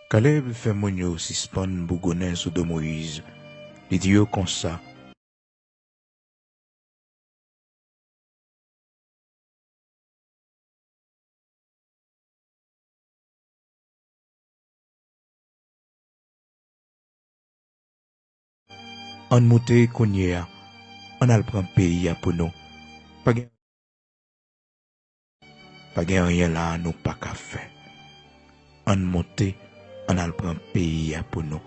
Caleb fait mounio suspend bougonnet sous de Moïse. Les dieux comme ça. On monte konye, on a le prend pays pour nous. Pas rien là, nous pas qu'à faire. On monte, on a le prend pays pour nous.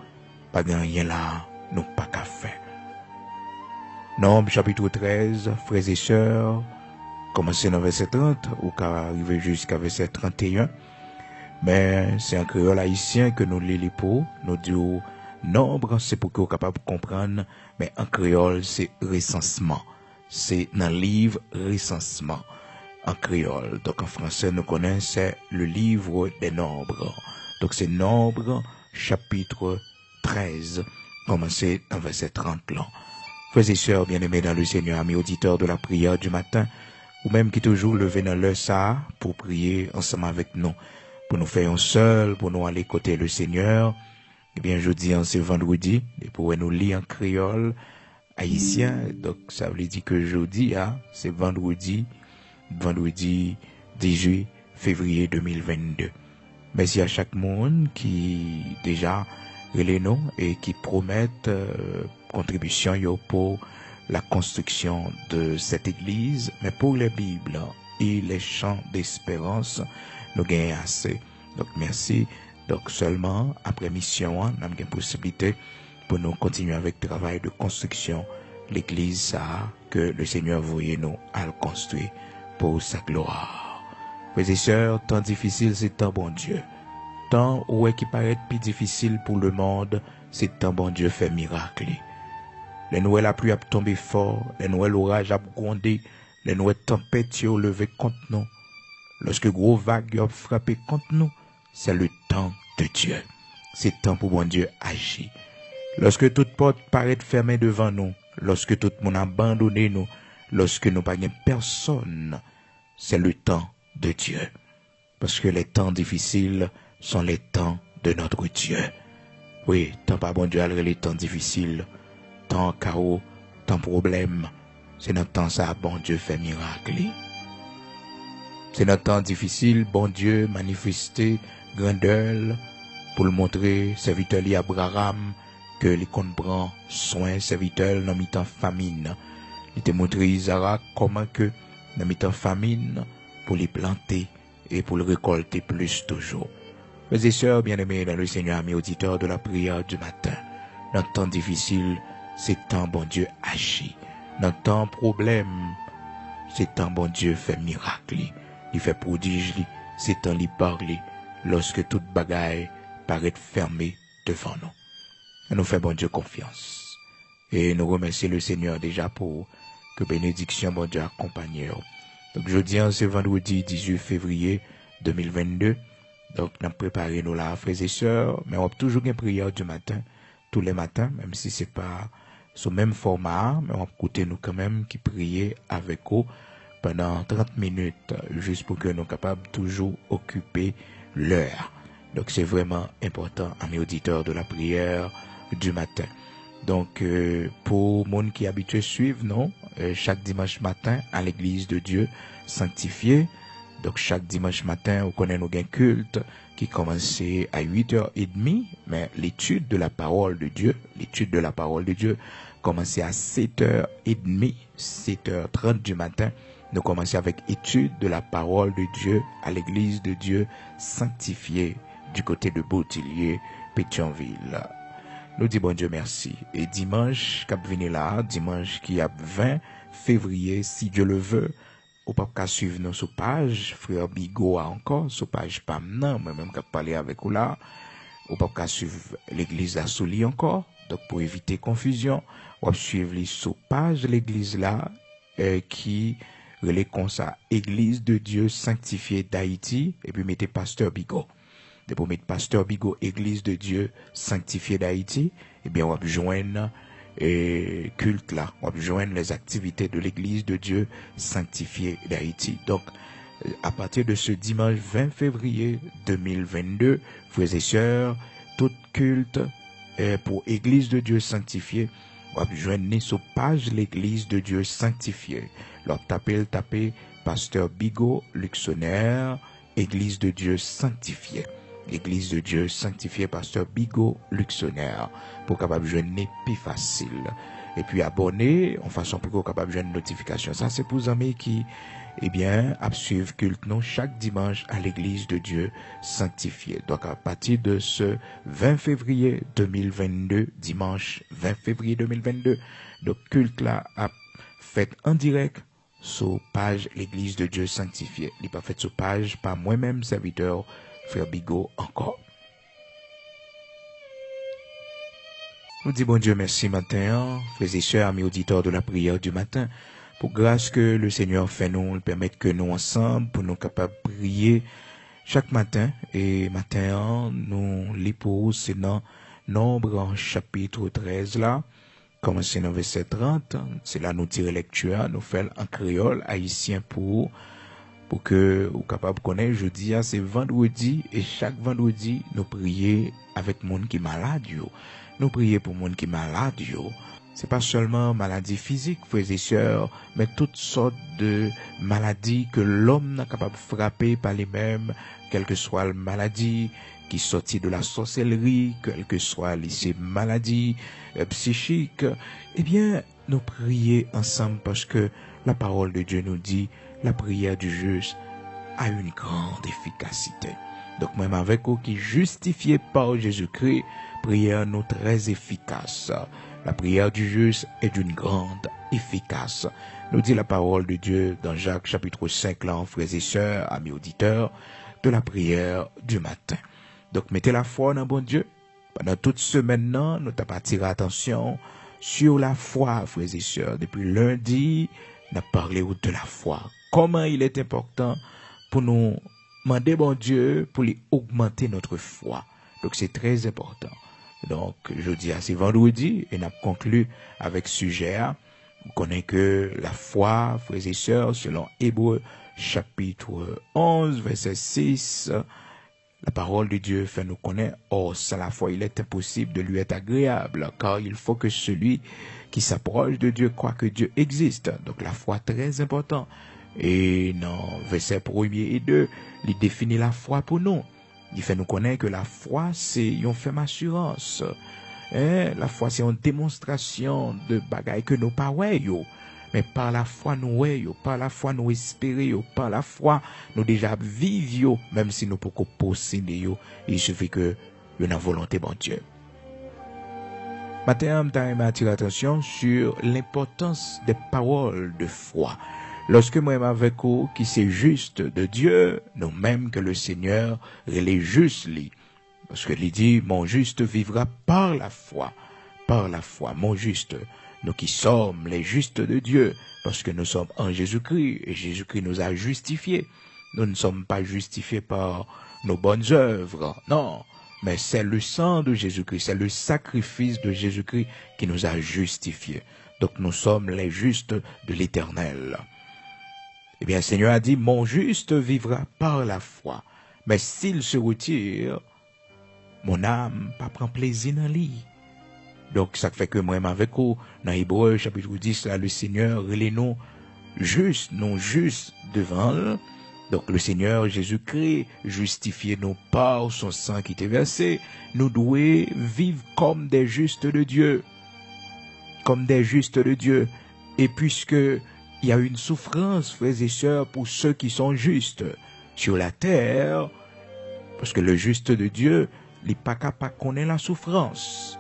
Pas rien là, nous pas qu'à faire. Nombre chapitre 13, frères et sœurs, commencez dans verset 30 ou qu'à arriver jusqu'à verset 31. Mais c'est en créole haïtien que nous lisons pour nous disons nombre, c'est pour que vous capable de comprendre, mais en créole, c'est recensement. C'est dans le livre recensement en créole. Donc en français, nous connaissons c'est le livre des nombres. Donc c'est nombre, chapitre 13, commencez dans verset 30 là. Frères et sœurs bien-aimés dans le Seigneur, amis auditeurs de la prière du matin, ou même qui toujours levé dans l'heure ça pour prier ensemble avec nous, pour nous faire un seul, pour nous aller côté le Seigneur. Eh bien, je dis, c'est vendredi, et pour nous lire en créole haïtien, donc ça veut dire que jeudi, c'est vendredi 18 février 2022. Merci à chaque monde qui déjà relève nous et qui promettent contribution pour la construction de cette église, mais pour les Bibles et les chants d'espérance, nous gagnons assez. Donc merci. Donc seulement après mission, nous avons une possibilité pour nous continuer avec le travail de construction l'église ça que le Seigneur voulait nous à le construire pour sa gloire. Frères et sœurs, temps difficile, c'est temps bon Dieu. Temps où qui paraît plus difficile pour le monde, c'est temps bon Dieu fait miracle. Les noëls la pluie a tombé fort, les noëls l'orage a grondé, les noëls tempêtes ont levé contre nous. Lorsque gros vagues ont frappé contre nous, c'est le temps de Dieu. C'est temps pour bon Dieu agir. Lorsque toute porte paraît fermée devant nous, lorsque tout le monde abandonné nous, lorsque nous pas personne, c'est le temps de Dieu. Parce que les temps difficiles sont les temps de notre Dieu. Oui, tant pas bon Dieu, les temps difficiles, temps chaos, temps problème, c'est notre temps ça, bon Dieu fait miracle. C'est notre temps difficile, bon Dieu manifester grandeur pour le montrer, serviteur Abraham, que les comprend soin serviteur dans mi-temps famine. Il te montré Isaac comment que dans mi-temps famine pour les planter et pour le récolter plus toujours. Mes et sœurs bien-aimés dans le Seigneur, mes auditeurs de la prière du matin, dans le temps difficile, c'est temps bon Dieu agit. Dans le temps problème, c'est temps bon Dieu fait miracle. Il fait prodige, c'est temps il parle lorsque toute bagaille paraît fermée devant nous. Et nous faisons bon Dieu confiance. Et nous remercions le Seigneur déjà pour que bénédiction bon Dieu accompagne. Donc jeudi, c'est vendredi 18 février 2022. Donc nous préparons nous là, frères et sœurs, mais on a toujours une prière du matin, tous les matins, même si c'est pas ce même format, mais on va écouter nous quand même qui prier avec vous pendant 30 minutes, juste pour que nous soyons capables de toujours occuper l'heure. Donc c'est vraiment important à mes auditeurs de la prière du matin. Donc pour monde qui est habitué à suivre, non, chaque dimanche matin à l'église de Dieu sanctifié. Donc chaque dimanche matin, on connaît nos gains cultes qui commençaient à 8h30, mais l'étude de la parole de Dieu, commençait à 7h30, 7h30 du matin. Nous commençons avec étude de la parole de Dieu à l'église de Dieu sanctifiée du côté de Boutillier, Pétionville. Nous disons bon Dieu merci. Et dimanche, dimanche qui a 20 février, si Dieu le veut, ou pas qu'à suivre nos sur page, frère Bigot a encore, sur page pas non, mais même qu'à parler avec vous là, ou pas qu'à suivre l'église à Souli encore, donc pour éviter confusion, ou suivre les sur page l'église là, qui relais comme ça, église de Dieu sanctifiée d'Haïti, et puis mettez pasteur Bigot. De pour mettre pasteur Bigot, église de Dieu sanctifiée d'Haïti, et bien on va joindre et culte là, on va joindre les activités de l'église de Dieu sanctifiée d'Haïti. Donc, à partir de ce dimanche 20 février 2022, frères et sœurs, tout culte pour Église de Dieu sanctifiée, vous pouvez joindre sur page l'Église de Dieu sanctifiée. Alors tapez Pasteur Bigot Luxonnaire, Église de Dieu sanctifiée. Église de Dieu sanctifiée, Pasteur Bigot Luxonnaire, pour capable joindre plus facile. Et puis abonner en façon plus capable de joindre notification. Ça c'est pour les amis qui suivre culte non chaque dimanche à l'église de Dieu sanctifiée. Donc à partir de ce 20 février 2022, dimanche 20 février 2022, donc culte là a fait en direct sur page l'église de Dieu sanctifiée. Il n'est pas fait sur page par moi-même serviteur frère Bigot encore. Nous disons bon Dieu merci matin, frères et sœurs, amis auditeurs de la prière du matin, pour grâce que le Seigneur fait nous, permettre que nous ensemble, pour nous capables de prier chaque matin. Et matin, nous lisons c'est dans Nombre en chapitre 13 là, commencer dans verset 30, c'est là nous tirer lecture, nous faisons en créole haïtien pour que vous capable de connaître. Jeudi, c'est vendredi, et chaque vendredi, nous prions avec monde qui est malade. Nous prions pour monde qui est malade. C'est pas seulement maladie physique, frères et sœurs, mais toutes sortes de maladies que l'homme n'est capable de frapper par les mêmes, quelle que soit la maladie qui sortit de la sorcellerie, quelle que soit ces maladies psychiques. Eh bien, nous prions ensemble parce que la parole de Dieu nous dit la prière du juste a une grande efficacité. Donc, même avec vous qui justifié par Jésus-Christ, prière nous très efficace. La prière du juste est d'une grande efficace. Nous dit la parole de Dieu dans Jacques chapitre 5, là, frères et sœurs, amis auditeurs, de la prière du matin. Donc, mettez la foi en bon Dieu. Pendant toute semaine, nous t'avons attiré attention sur la foi, frères et sœurs. Depuis lundi, nous avons parlé de la foi. Comment il est important pour nous demander bon Dieu pour lui augmenter notre foi. Donc, c'est très important. Donc, jeudi, c'est vendredi, et nous avons conclu avec ce sujet. Vous connaissez que la foi, frères et sœurs, selon Hébreux, chapitre 11, verset 6, la parole de Dieu fait nous connaître, or, sans la foi, il est impossible de lui être agréable, car il faut que celui qui s'approche de Dieu croit que Dieu existe. Donc, la foi, très important. Et dans verset 1 et 2, il définit la foi pour nous. Il fait nous connaître que la foi, c'est une ferme assurance. La foi, c'est une démonstration de bagaille que nous pas yo. Mais par la foi, nous voyons, par la foi, nous espérons, par la foi, nous déjà vivons, même si nous ne pouvons pas posséder, il suffit que nous avons volonté, bon Dieu. Maintenant, je m'attire l'attention sur l'importance des paroles de foi. Lorsque moi avec vous, qui c'est juste de Dieu, nous même que le Seigneur, il est juste lui. Parce que il dit, mon juste vivra par la foi, mon juste. Nous qui sommes les justes de Dieu, parce que nous sommes en Jésus-Christ, et Jésus-Christ nous a justifiés. Nous ne sommes pas justifiés par nos bonnes œuvres, non, mais c'est le sang de Jésus-Christ, c'est le sacrifice de Jésus-Christ qui nous a justifiés. Donc nous sommes les justes de l'Éternel. Eh bien, le Seigneur a dit, mon juste vivra par la foi. Mais s'il se retire, mon âme pas prend plaisir dans lui. Donc, ça fait que moi, avec vous, dans Hébreux, chapitre 10, là, le Seigneur, il est non juste devant lui. Donc, le Seigneur Jésus-Christ, justifié non par son sang qui était versé, nous devons vivre comme des justes de Dieu. Comme des justes de Dieu. Et puisque il y a une souffrance, frères et sœurs, pour ceux qui sont justes sur la terre, parce que le juste de Dieu, il n'est pas capable de connaître la souffrance.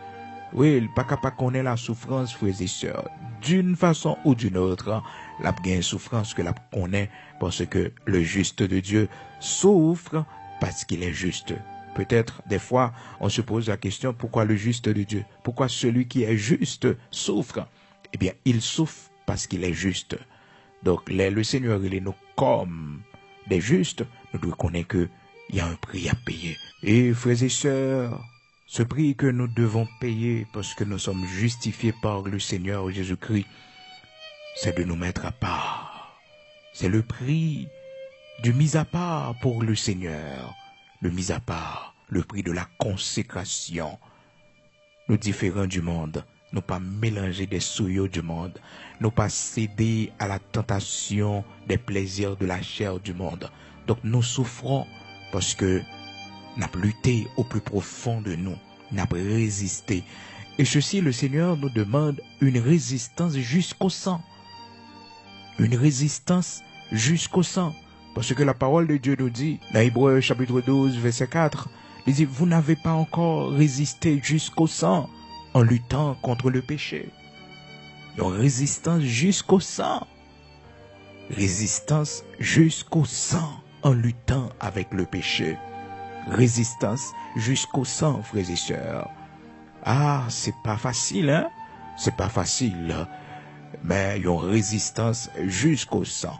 Oui, il n'est pas capable de connaître la souffrance, frères et sœurs. D'une façon ou d'une autre, la gain souffrance que la connaît, parce que le juste de Dieu souffre parce qu'il est juste. Peut-être, des fois, on se pose la question, pourquoi le juste de Dieu? Pourquoi celui qui est juste souffre? Eh bien, il souffre parce qu'il est juste. Donc, le Seigneur, il est nous comme des justes. Nous devons connaître qu'il y a un prix à payer. Et frères et sœurs, ce prix que nous devons payer parce que nous sommes justifiés par le Seigneur Jésus-Christ, c'est de nous mettre à part. C'est le prix du mis à part pour le Seigneur, le mis à part, le prix de la consécration. Nous différents du monde, nous pas mélanger des souillots du monde, nous pas céder à la tentation des plaisirs de la chair du monde. Donc nous souffrons parce que nous avons lutté au plus profond de nous, nous avons résisté. Et ceci, le Seigneur nous demande une résistance jusqu'au sang. Une résistance jusqu'au sang. Parce que la parole de Dieu nous dit, dans Hébreux chapitre 12, verset 4, il dit, vous n'avez pas encore résisté jusqu'au sang en luttant contre le péché. Une résistance jusqu'au sang. Résistance jusqu'au sang en luttant avec le péché. Résistance jusqu'au sang, frères et sœurs. Ah, c'est pas facile, hein? C'est pas facile. Mais il y a une résistance jusqu'au sang.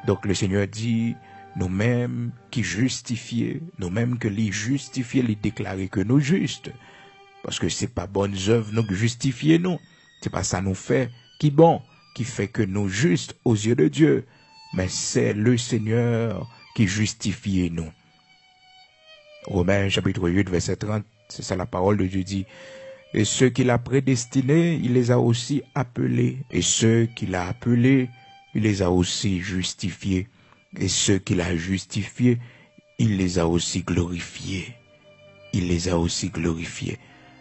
Donc le Seigneur dit, nous-mêmes qui justifiés, nous-mêmes que les justifiés, les déclarer que nous justes. Parce que c'est pas bonnes œuvres nous justifier nous. C'est pas ça nous fait qui bon, qui fait que nous justes aux yeux de Dieu. Mais c'est le Seigneur qui justifie nous. Romains chapitre 8, verset 30, c'est ça la parole de Dieu dit. Et ceux qu'il a prédestinés, il les a aussi appelés. Et ceux qu'il a appelés, il les a aussi justifiés. Et ceux qu'il a justifiés, il les a aussi glorifiés. Il les a aussi glorifiés.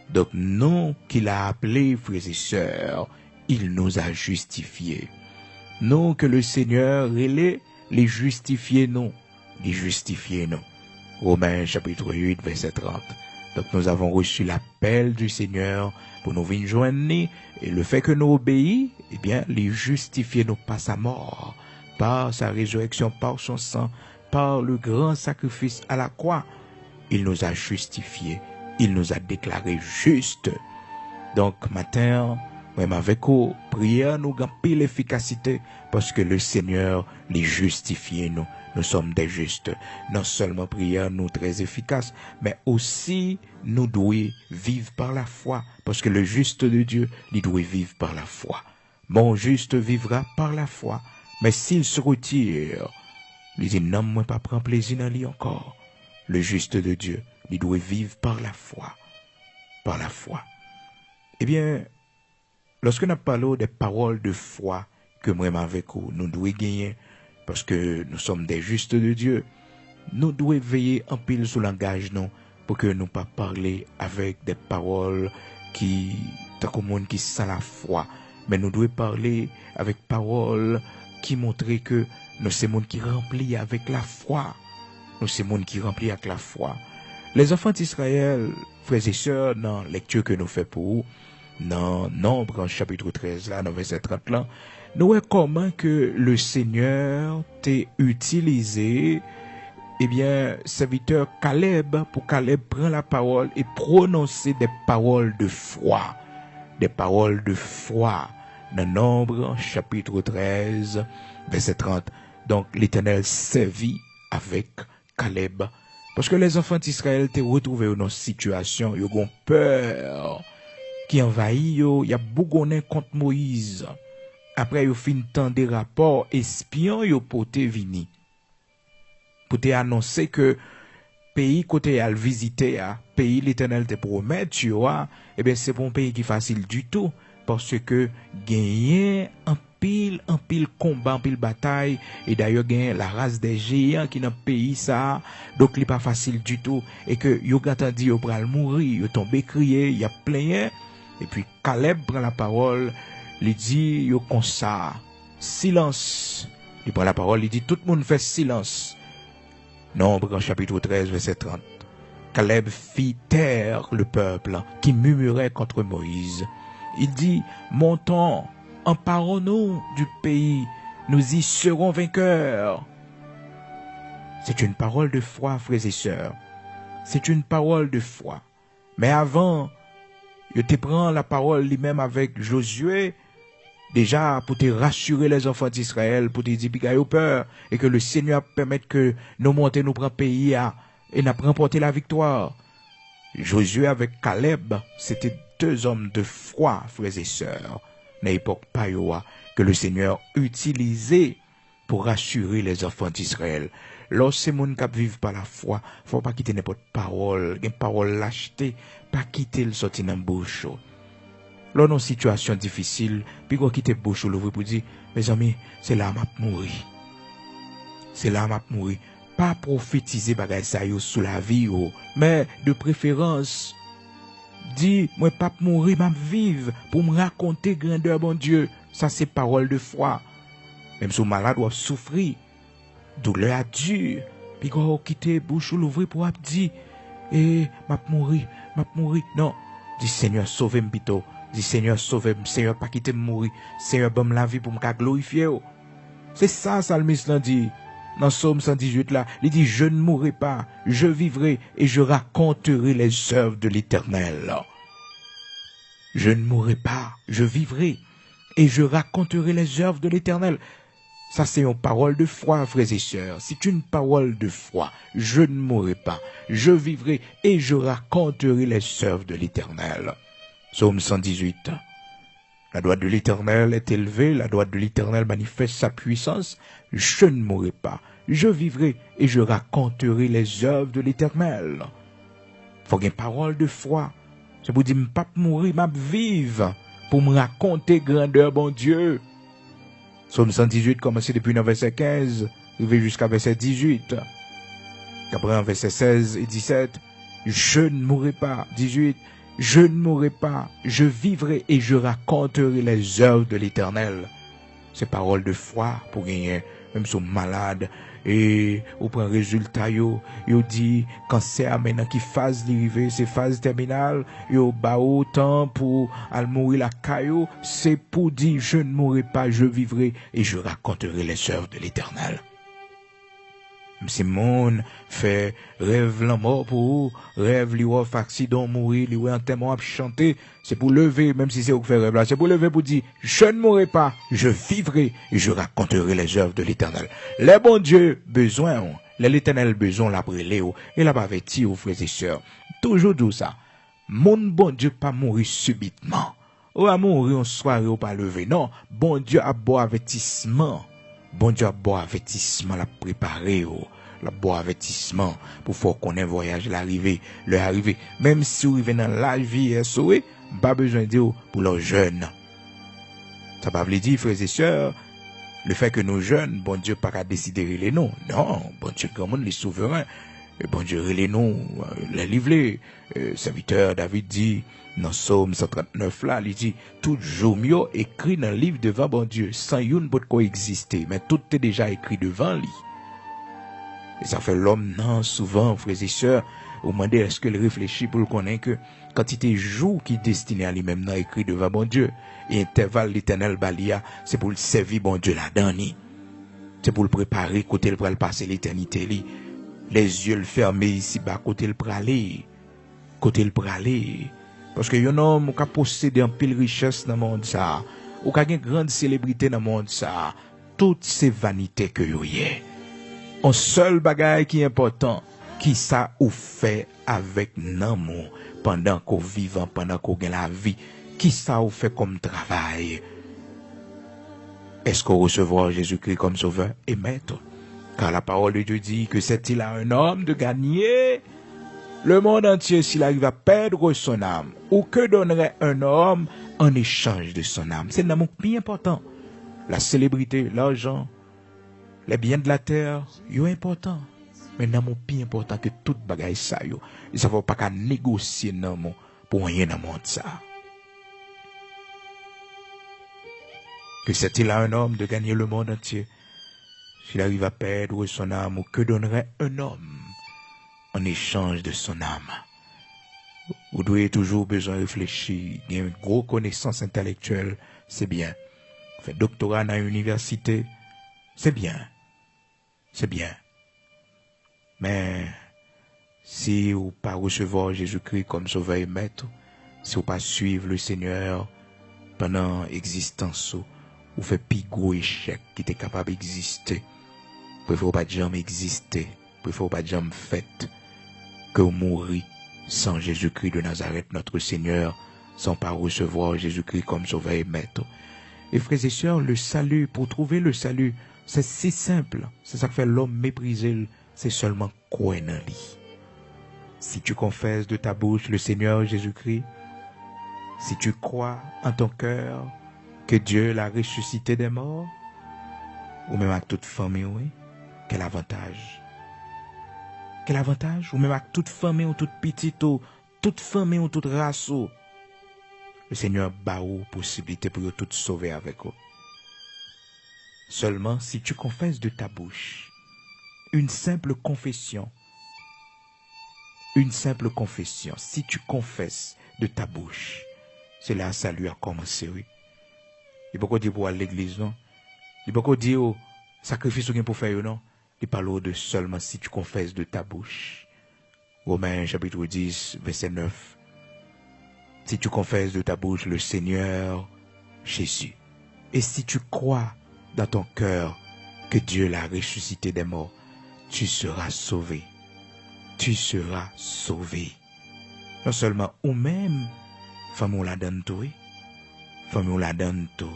Donc, nous qu'il a appelés, frères et sœurs, il nous a justifiés. Nous que le Seigneur les justifier nous. Les justifier nous. Romains chapitre 8, verset 30. Donc nous avons reçu l'appel du Seigneur pour nous venir joindre et le fait que nous obéissons, eh bien, les justifier nous par sa mort, par sa résurrection, par son sang, par le grand sacrifice à la croix. Il nous a justifiés, il nous a déclarés justes. Donc matin, même avec vous, prière nous gagne l'efficacité parce que le Seigneur les justifie nous. Nous sommes des justes. Non seulement prière nous très efficace, mais aussi nous devons vivre par la foi. Parce que le juste de Dieu, il doit vivre par la foi. Mon juste vivra par la foi. Mais s'il se retire, il dit non, moi pas prendre plaisir dans lui encore. Le juste de Dieu, il doit vivre par la foi. Par la foi. Eh bien, lorsque nous parlons des paroles de foi que moi avec vous, nous devons gagner. Parce que nous sommes des justes de Dieu, nous devons veiller en pile sur langage non pour que nous pas parler avec des paroles qui tant comme monde qui sans la foi, mais nous devons parler avec paroles qui montrent que nous sommes monde qui rempli avec la foi. Nous sommes monde qui rempli avec la foi. Les enfants d'Israël, frères et sœurs, dans la lecture que nous faisons pour vous, dans Nombre chapitre 13 là, dans verset 30 là, nous voyons comment que le Seigneur t'a utilisé, eh bien, serviteur Caleb, pour Caleb prendre la parole et prononcer des paroles de foi. Des paroles de foi. Dans Nombre, chapitre 13, verset 30. Donc, l'Éternel servit avec Caleb. Parce que les enfants d'Israël t'ont retrouvé dans une situation, ils ont peur, qui envahit, il y a bougonné contre Moïse. Après, ils fin temps des rapports espions yo pote vini. Pour te annoncer que pays côté al visiter, pays l'Éternel te promet, tu vois, eh bien, c'est bon pays qui facile du tout. Parce que gagner un pile combat, un pile bataille, et d'ailleurs gagner la race des géants qui dans le pays ça, donc il n'est pas facile du tout. Et que yo gata dit yo pral mourir, yo tombe crier, y a plein. Et puis Caleb prend la parole. Il dit, yo comme ça, silence. Il prend la parole, il dit, tout le monde fait silence. Nombre, chapitre 13, verset 30. Caleb fit taire le peuple qui murmurait contre Moïse. Il dit, montons, emparons-nous du pays, nous y serons vainqueurs. C'est une parole de foi, frères et sœurs. C'est une parole de foi. Mais avant, je te prends la parole lui-même avec Josué, déjà pour te rassurer les enfants d'Israël, pour te dire qu'il y a peur, et que le Seigneur permette que nous montions, nous prenions pays et nous remporter la victoire. Josué avec Caleb, c'était deux hommes de foi, frères et sœurs, à l'époque Payoa, que le Seigneur utilisait pour rassurer les enfants d'Israël. Lorsque moun kap vivent par la foi, faut pas quitter n'importe parole, une parole lâcheté, pas quitter le sorti dans bouche. Lors d'une situation difficile, puis qu'on quitte bouche l'ouvrir pour dire, mes amis, c'est là m'a mourir. C'est là m'a mourir. Pas prophétiser bagay sa yo sous la vie yo, mais de préférence dit moi pas mourir, m'a vivre pour me raconter grandeur bon Dieu. Ça c'est parole de foi. Même si malade doit souffrir, douleur dure, puis qu'on quitte bouche l'ouvrir pour dire m'a mourir. Non, dit Seigneur sauve-moi plutôt. Dit Seigneur sauve-moi, Seigneur pas quitter mourir. Seigneur donne la vie pour me glorifier. C'est ça psalmiste l'a dit. Dans Psaume 118 là, il dit je ne mourrai pas, je vivrai et je raconterai les œuvres de l'Éternel. Je ne mourrai pas, je vivrai et je raconterai les œuvres de l'Éternel. Ça c'est une parole de foi, frères et sœurs. C'est une parole de foi. Je ne mourrai pas, je vivrai et je raconterai les œuvres de l'Éternel. Psaume 118. La droite de l'Éternel est élevée, la droite de l'Éternel manifeste sa puissance. Je ne mourrai pas, je vivrai et je raconterai les œuvres de l'Éternel. Faut une parole de foi. C'est pour dire, pas mourir, m'a vivre pour me raconter grandeur, bon Dieu. Psaume 118, commencé depuis le verset 15, arrivé jusqu'à verset 18. Après, verset 16 et 17, je ne mourrai pas, 18, je ne mourrai pas, je vivrai et je raconterai les œuvres de l'Éternel. Ces paroles de foi pour gagner, même si on est malade, et au point résultat, yo dit, cancer maintenant qui phase l'arrivée, c'est phase terminale, yo ba autant pour al mourir la caillou, c'est pour dire, je ne mourrai pas, je vivrai et je raconterai les œuvres de l'Éternel. Même si moun fait rêve la mort pour vous, rêve li ou accident mourir, li ou enterrement à chanter, c'est pour lever, même si c'est vous qui fait rêve là, c'est pour lever pour dire, je ne mourrai pas, je vivrai et je raconterai les œuvres de l'Éternel. Les bons dieux besoin, l'Éternel besoin la brûler et la baveti aux frères et sœurs. Toujours dit ça. Mon bon Dieu pas mourir subitement. Ou à mourir en soirée ou pas lever. Non, bon Dieu a beau avertissement. Bon Dieu a beau avertissement la préparer, la beau avertissement pour faire qu'on ait voyage l'arrivée, le arriver. Même si vous venez dans la vie, pas besoin de dire pour les jeunes. Ça va veut dire, frères et sœurs, le fait que nos jeunes, bon Dieu pas qu'à décider les noms. Non, bon Dieu comme les souverains. Bon Dieu les noms, les livrés. Serviteur David dit, dans Psaume 139 là, il dit, tout jour mieux écrit dans le livre devant bon Dieu, sans une peut coexister, mais tout est déjà écrit devant lui. Et ça fait l'homme, non, souvent, frères et sœurs, au moment est-ce qu'il réfléchit pour le connaître que quantité jour qui est destiné à lui-même, non, écrit devant bon Dieu, et intervalle l'éternel balia, c'est pour le servir bon Dieu là-dedans, c'est pour le préparer, côté le passer l'éternité, les yeux fermés ici, bas, côté le praler, parce que yon homme qui a possédé un pile richesse dans le monde ça, ou qui a une grande célébrité dans le monde ça, toutes ces vanités que yo yé. Un seul bagage qui est important, qui ça ou fait avec l'amour pendant qu'on vivant, pendant qu'on gagne la vie, qui ça ou fait comme travail. Est-ce qu'on recevra Jésus-Christ comme sauveur et maître? Car la parole de Dieu dit que c'est-il à un homme de gagner le monde entier s'il arrive à perdre son âme, ou que donnerait un homme en échange de son âme. C'est un amour bien important. La célébrité, l'argent, les biens de la terre, c'est important. Mais un amour bien important que toute bagaille ça, il ne faut pas qu'à négocier un amour pour rien dans le monde ça. Que c'est-il à un homme de gagner le monde entier s'il arrive à perdre son âme, ou que donnerait un homme en échange de son âme? Vous devez toujours besoin de réfléchir. Il y a une grosse connaissance intellectuelle, c'est bien. Faire doctorat dans l'université, c'est bien. C'est bien. Mais si vous ne pas recevoir Jésus-Christ comme sauveur et maître, si vous ne pas suivre le Seigneur pendant l'existence, vous faites plus gros échec qui est capable d'exister. Vous ne pouvez pas jamais exister. Vous ne pouvez pas jamais fait que vous mourrez sans Jésus-Christ de Nazareth, notre Seigneur, sans pas recevoir Jésus-Christ comme sauveur et maître. Et frères et sœurs, le salut, pour trouver le salut, C'est si simple. C'est ça que fait l'homme mépriser. C'est seulement croire dans lui. Si tu confesses de ta bouche le Seigneur Jésus-Christ, si tu crois en ton cœur que Dieu l'a ressuscité des morts, ou même à toute famille, oui, quel avantage. Quel avantage, ou même à toute famille ou toute petite, ou toute famille ou toute race, ou le Seigneur bat aux possibilités pour tout sauver avec eux. Seulement si tu confesses de ta bouche une simple confession, si tu confesses de ta bouche, c'est là ça lui a commencé, oui. Il ne peut pas dire pour aller à l'église, non. Il ne peut pas dire au sacrifice pour faire, non. Il parle de seulement si tu confesses de ta bouche. Romains chapitre 10, verset 9. Si tu confesses de ta bouche le Seigneur Jésus, et si tu crois dans ton cœur que Dieu l'a ressuscité des morts, tu seras sauvé. Tu seras sauvé. Non seulement ou même, famille la donne tout, oui. Famille la donne tout.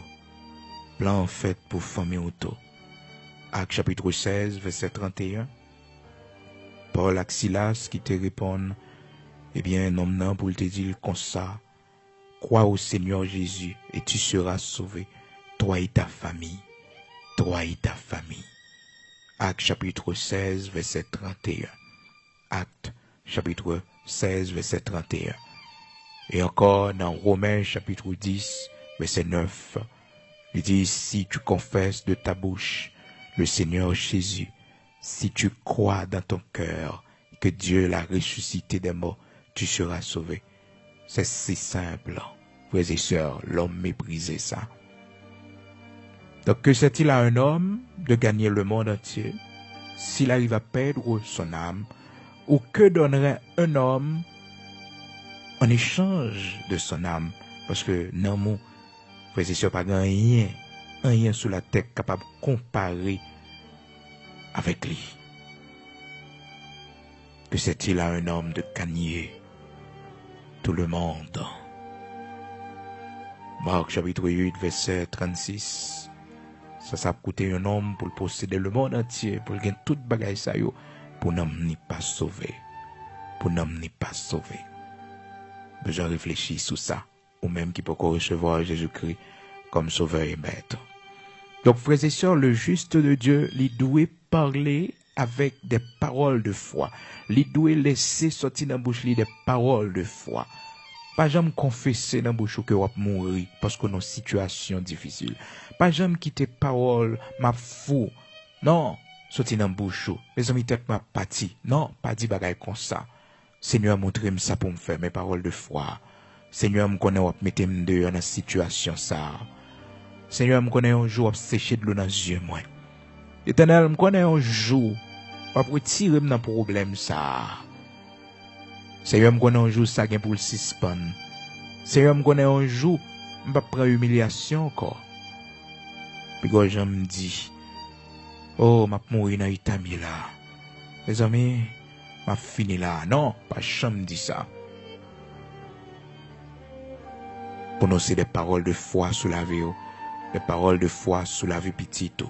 Plan fait pour famille auto. Acte chapitre 16, verset 31. Paul ak Silas qui te répondent, eh bien, non pour te dire comme ça, crois au Seigneur Jésus et tu seras sauvé, toi et ta famille. Toi et ta famille. Acte chapitre 16, verset 31. Acte chapitre 16, verset 31. Et encore dans Romains chapitre 10, verset 9, il dit, si tu confesses de ta bouche le Seigneur Jésus, si tu crois dans ton cœur que Dieu l'a ressuscité des morts, tu seras sauvé. C'est si simple. Frères et sœurs, l'homme méprisait ça. Donc que sert-il à un homme de gagner le monde entier s'il arrive à perdre son âme? Ou que donnerait un homme en échange de son âme? Parce que non, mon frère et sœurs, pas rien sous la tête capable de comparer avec lui. Que sert-il à un homme de gagner tout le monde? Marc chapitre 8, verset 36. Ça a coûté un homme pour posséder le monde entier, pour gagner toute bagaille ça yo, pour n'en ni pas sauver. Pour n'en ni pas sauver. Besoin réfléchir sur ça, ou même qui peut recevoir Jésus-Christ comme sauveur et maître. Donc, frères et sœurs, le juste de Dieu, il doit parler avec des paroles de foi. Il doit laisser sortir dans la bouche des paroles de foi. Pas jamais confesser dans la bouche que vous mourir parce que nos situations difficiles. Pas jamais quitter parole, ma fou. Non, sortir dans la bouche. Les amis, tête ma partie. Non, pas dit bagaille comme ça. Seigneur, montrez-moi ça pour me faire mes paroles de foi. Seigneur, me connaît ou mettez me dehors dans la situation ça. Seigneur, me connaît un jour, sécher de l'eau dans les yeux, moi. Éternel, me connaît un jour, pas pour tirer dans le problème, ça. Seigneur, me connaît un jour, ça, pour le suspendre. Seigneur, me connaît un jour, je vais prendre humiliation encore. Puis, quand je me dis, oh, je vais mourir dans l'Itami là. Les amis, je vais finir là. Non, pas jamais dit ça. Pour nous, c'est des paroles de foi sous la vie. Des paroles de foi sous la vie petite.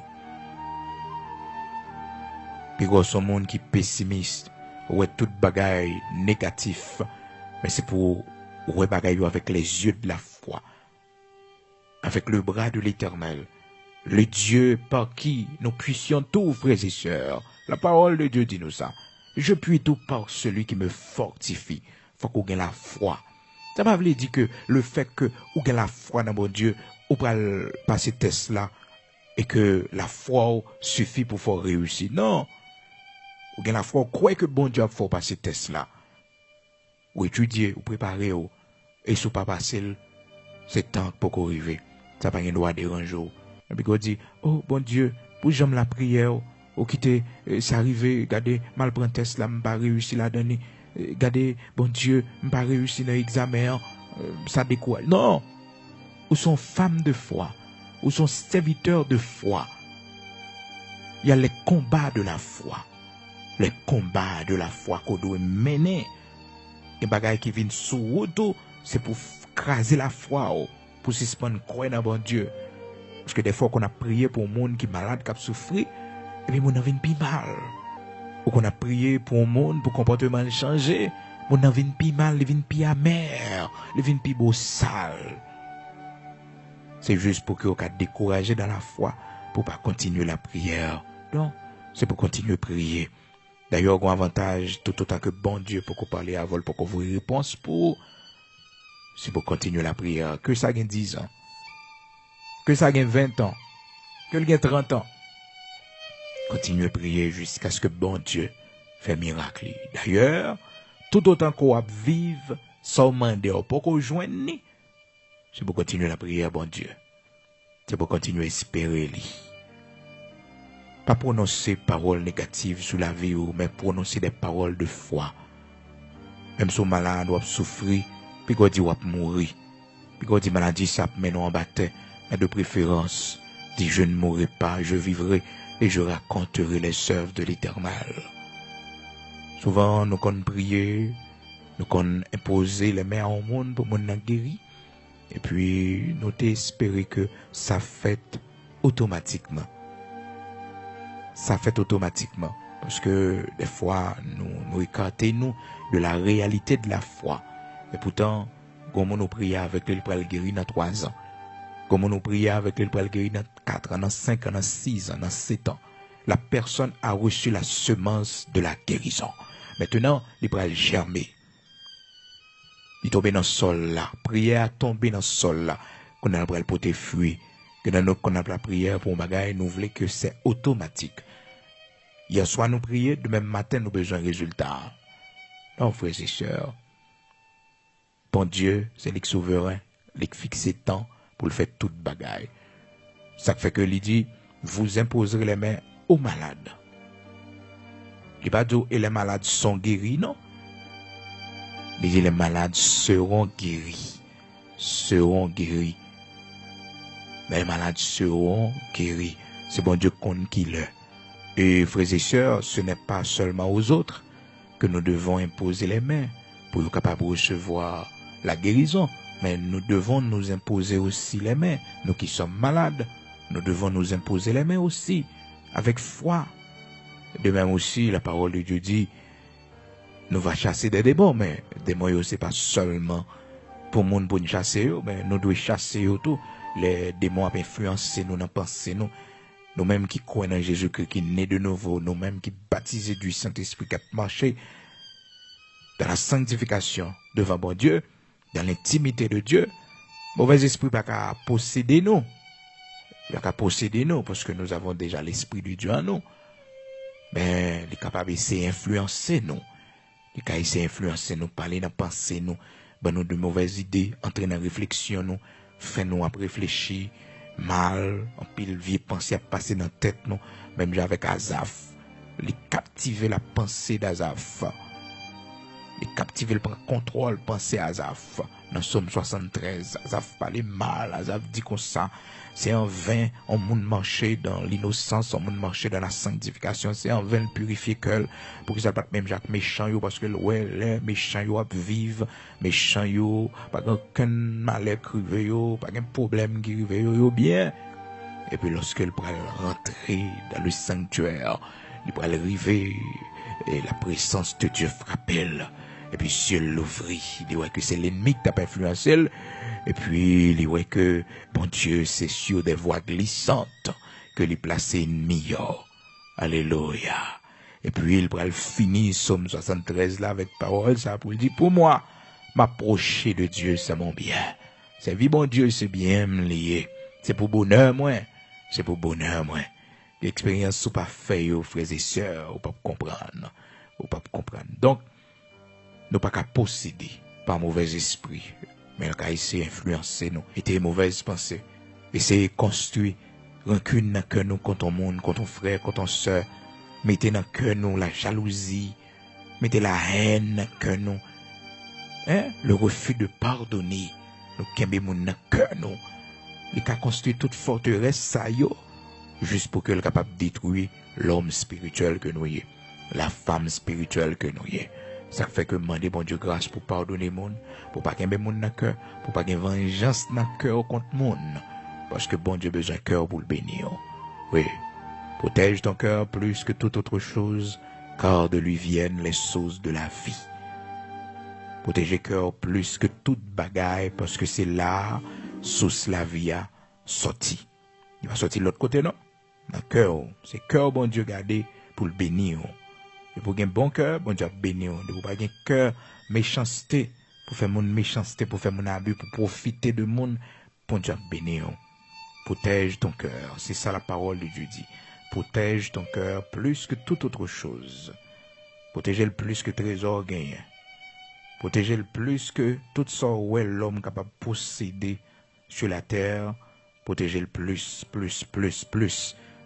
Puis gros son monde qui pessimiste, ouais toute bagaille négatif, mais c'est pour ouais bagaille avec les yeux de la foi, avec le bras de l'Éternel, le Dieu par qui nous puissions tout, frères et sœurs. La parole de Dieu dit nous ça. Je puis tout par celui qui me fortifie. Faut qu'on ait la foi. Ça m'a voulu dire que le fait que ou ait la foi dans mon Dieu, ou pas passer test là et que la foi suffit pour faire réussir. Non. Ou bien la foi, croyez que bon Dieu a fait passer test là. Ou étudier, ou préparer, et si vous pas passer, c'est temps pour qu'on arrive. Ça pas rien doit déranger. Et puis qu'on dit, oh bon Dieu, pour j'aime la prière, ou quitter, ça arrive, regardez, mal prendre test là, m'pas réussi la donner. Regardez, bon Dieu, m'pas réussi dans l'examen, ça décourage. Non! Ou sont femmes de foi, ou sont serviteurs de foi. Il y a les combats de la foi. Les combats de la foi qu'on doit mener. Les bagailles qui viennent sous auto, c'est pour craser la foi, pour suspendre croire dans bon Dieu. Parce que des fois qu'on a prié pour un monde qui est malade, qui a souffert, et puis mon a vient plus mal. Ou qu'on a prié pour un monde, pour comportement changer, mon a vient plus mal, il vient plus amer, il vient plus beau sale. C'est juste pour que vous soyez découragé dans la foi, pour pas continuer la prière. Non, c'est pour continuer à prier. D'ailleurs, un avantage, tout autant que bon Dieu, pour qu'on parle à vol, pour qu'on vous réponse pour, c'est pour continuer la prière. Que ça gagne 10 ans, que ça gagne 20 ans, que ça gagne 30 ans. Continuez à prier jusqu'à ce que bon Dieu fait miracle. D'ailleurs, tout autant qu'on va vivre sans demander pour qu'on joigne, c'est pour continuer la prière, bon Dieu. C'est pour continuer à espérer. Pas prononcer paroles négatives sur la vie, mais prononcer des paroles de foi. Même si on malade, on souffrir, puis qu'on dit on mourir. Puis qu'on dit maladie, ça met nous en bataille. Mais de préférence, dit je ne mourrai pas, je vivrai et je raconterai les œuvres de l'Éternel. Souvent, nous qu'on prier, nous qu'on imposer les mains au monde pour mon guéri. Et puis, nous espérer que ça fait automatiquement. Ça fait automatiquement. Parce que des fois, nous écartons de la réalité de la foi. Et pourtant, comme nous prions avec lui pour le guérir dans 3 ans. Comme nous prions avec lui pour le guérir dans 4 ans, dans 5 ans, dans 6 ans, dans 7 ans. La personne a reçu la semence de la guérison. Maintenant, il va le germer. Il tombe dans le sol là. Prière tomber dans le sol là. Qu'on a le porter fruit. Que dans nous qu'on a la prière pour bagaille, nous voulons que c'est automatique. Hier soir nous prions, demain matin nous besoin de résultats. Non, frères et sœurs. Bon Dieu, c'est lui qui souverain, lui qui fixe le temps pour le faire toute bagaille. Ça fait que lui dit, vous imposerez les mains aux malades. Il pas dit et les malades sont guéris, non. Il dit les malades seront guéris. Seront guéris. Mais les malades seront guéris. C'est bon Dieu qu'on qui le. Et frères et sœurs, ce n'est pas seulement aux autres que nous devons imposer les mains pour être capables de recevoir la guérison. Mais nous devons nous imposer aussi les mains. Nous qui sommes malades, nous devons nous imposer les mains aussi, avec foi. De même aussi, la parole de Dieu dit, nous va chasser des démons, mais des démons, ce n'est pas seulement pour monde pour nous chasser, mais nous devons chasser tout. Les démons ont influencé nous dans pensée nous. Nous-mêmes qui croyons en Jésus-Christ, qui est né de nouveau, nous-mêmes qui baptisés du Saint-Esprit, qui marché dans la sanctification devant bon Dieu, dans l'intimité de Dieu, mauvais esprit n'a qu'à posséder nous. Il n'a qu'à posséder nous, parce que nous avons déjà l'Esprit de Dieu en nous. Mais il est capable d'influencer nous. Il est capable d'influencer nous, parler dans la pensée nous, ben nous de mauvaises idées, entrer dans la réflexion nous, faire nous à réfléchir, mal, en pile vie pensée à passer dans la tête nous, même avec Azaf, il captiver la pensée d'Azaf, il captiver le contrôle pensée Azaf. Dans Somme 73, Azaf parlait mal, Azaf dit comme ça, c'est en vain, on monde marcher dans l'innocence, on monde marcher dans la sanctification, c'est en vain le purifier que pour que ça pas même Jacques méchant yo, parce que ouais, les méchants yo vivent, méchants yo, pas aucun malheur crivé yo, pas un problème qui rive yo bien. Et puis lorsque il pourra rentrer dans le sanctuaire, il pourra arriver et la présence de Dieu frappelle. Et puis ciel l'ouvrit, il dit ouais que c'est l'ennemi qui t'a influencé. Et puis il dit ouais que bon Dieu c'est sur des voies glissantes que les placé ennemi. Alléluia. Et puis il pourra finir Somme 73 là avec parole ça pour dire pour moi m'approcher de Dieu c'est mon bien. C'est vie bon Dieu c'est bien me lié. C'est pour bonheur moi. C'est pour bonheur moi. L'expérience ou pas fait frères et sœurs ou pas comprendre. Ou pas comprendre. Donc nous pas qu'à posséder par mauvais esprit, mais qu'à essayer d'influencer nous, et tes mauvaises pensées, essayer de construire rancune dans le cœur nous contre ton monde, contre ton frère, contre ton soeur, mettez dans le cœur nous la jalousie, mettez la haine dans le cœur nous, le refus de pardonner, nous kembe moun dans le cœur nous, il a construit toute forteresse ça yo, juste pour que le capable de détruire l'homme spirituel que nous y, la femme spirituelle que nous y. Ça fait que demander bon Dieu grâce pour pardonner monde, pour pas qu'il y ait monde dans le cœur, pour pas qu'il y ait vengeance dans le cœur contre monde, parce que bon Dieu a besoin de cœur pour le bénir. Oui, protège ton cœur plus que toute autre chose, car de lui viennent les sources de la vie. Protégez cœur plus que toute bagaille, parce que c'est là, source la vie a sorti. Il va sortir de l'autre côté, non? Dans le cœur, c'est cœur bon Dieu gardé pour le bénir. Et pour un bon cœur, bon Dieu bénir. De pour pas un cœur méchanceté, pour faire mon méchanceté, pour faire mon abus, pour profiter de mon, bon Dieu bénir. Protège ton cœur. C'est ça la parole de Dieu dit. Protège ton cœur plus que toute autre chose. Protégez-le plus que trésor gagné. Protégez-le plus que tout ça où est l'homme capable de posséder sur la terre. Protégez-le plus.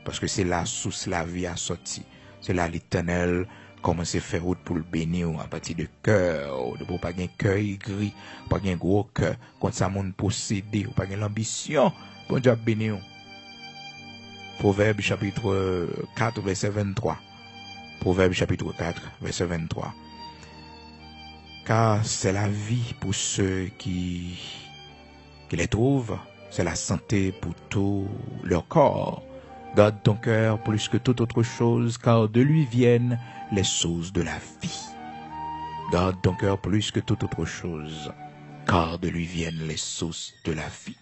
Parce que c'est là source la vie a sorti. C'est là l'Éternel commence à faire route pour le bénir à partir de cœur. De pas un cœur aigri, pas un gros cœur. Quand ça monde possédé, pas l'ambition. Bon Dieu bénir. Proverbe chapitre 4, verset 23. Proverbe chapitre 4, verset 23. Car c'est la vie pour ceux qui les trouvent, c'est la santé pour tout leur corps. Garde ton cœur plus que toute autre chose, car de lui viennent les sources de la vie. Garde ton cœur plus que toute autre chose, car de lui viennent les sources de la vie.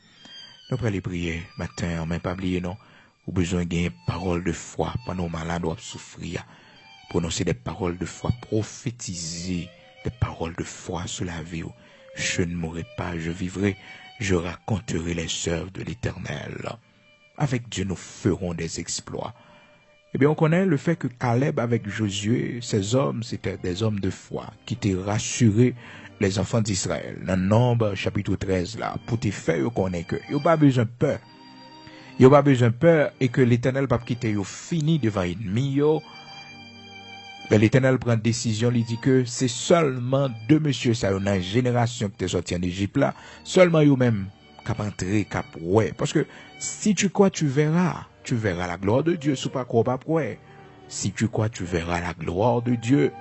Nous allons prier matin, mais pas oublier non, ou besoin de gagner parole de foi pendant malade doivent souffrir. Prononcer des paroles de foi, prophétiser des paroles de foi sur la vie. Je ne mourrai pas, je vivrai, je raconterai les œuvres de l'Éternel. Avec Dieu, nous ferons des exploits. Eh bien, on connaît le fait que Caleb avec Josué, ces hommes, c'était des hommes de foi qui étaient rassurés les enfants d'Israël. Dans Nombre chapitre 13, là, pour te faire connaître que ils n'ont pas besoin de peur. Ils n'ont pas besoin de peur et que l'Éternel va quitter, ils fini devant l'ennemi. Ben, l'Éternel prend décision, il dit que c'est seulement deux messieurs, ça, dans une génération qui est sorti en Égypte là, seulement eux-mêmes, cap entrer, cap ouais. Parce que si tu crois, tu verras la gloire de Dieu, si pas croire, pas ouais. Si tu crois, tu verras la gloire de Dieu.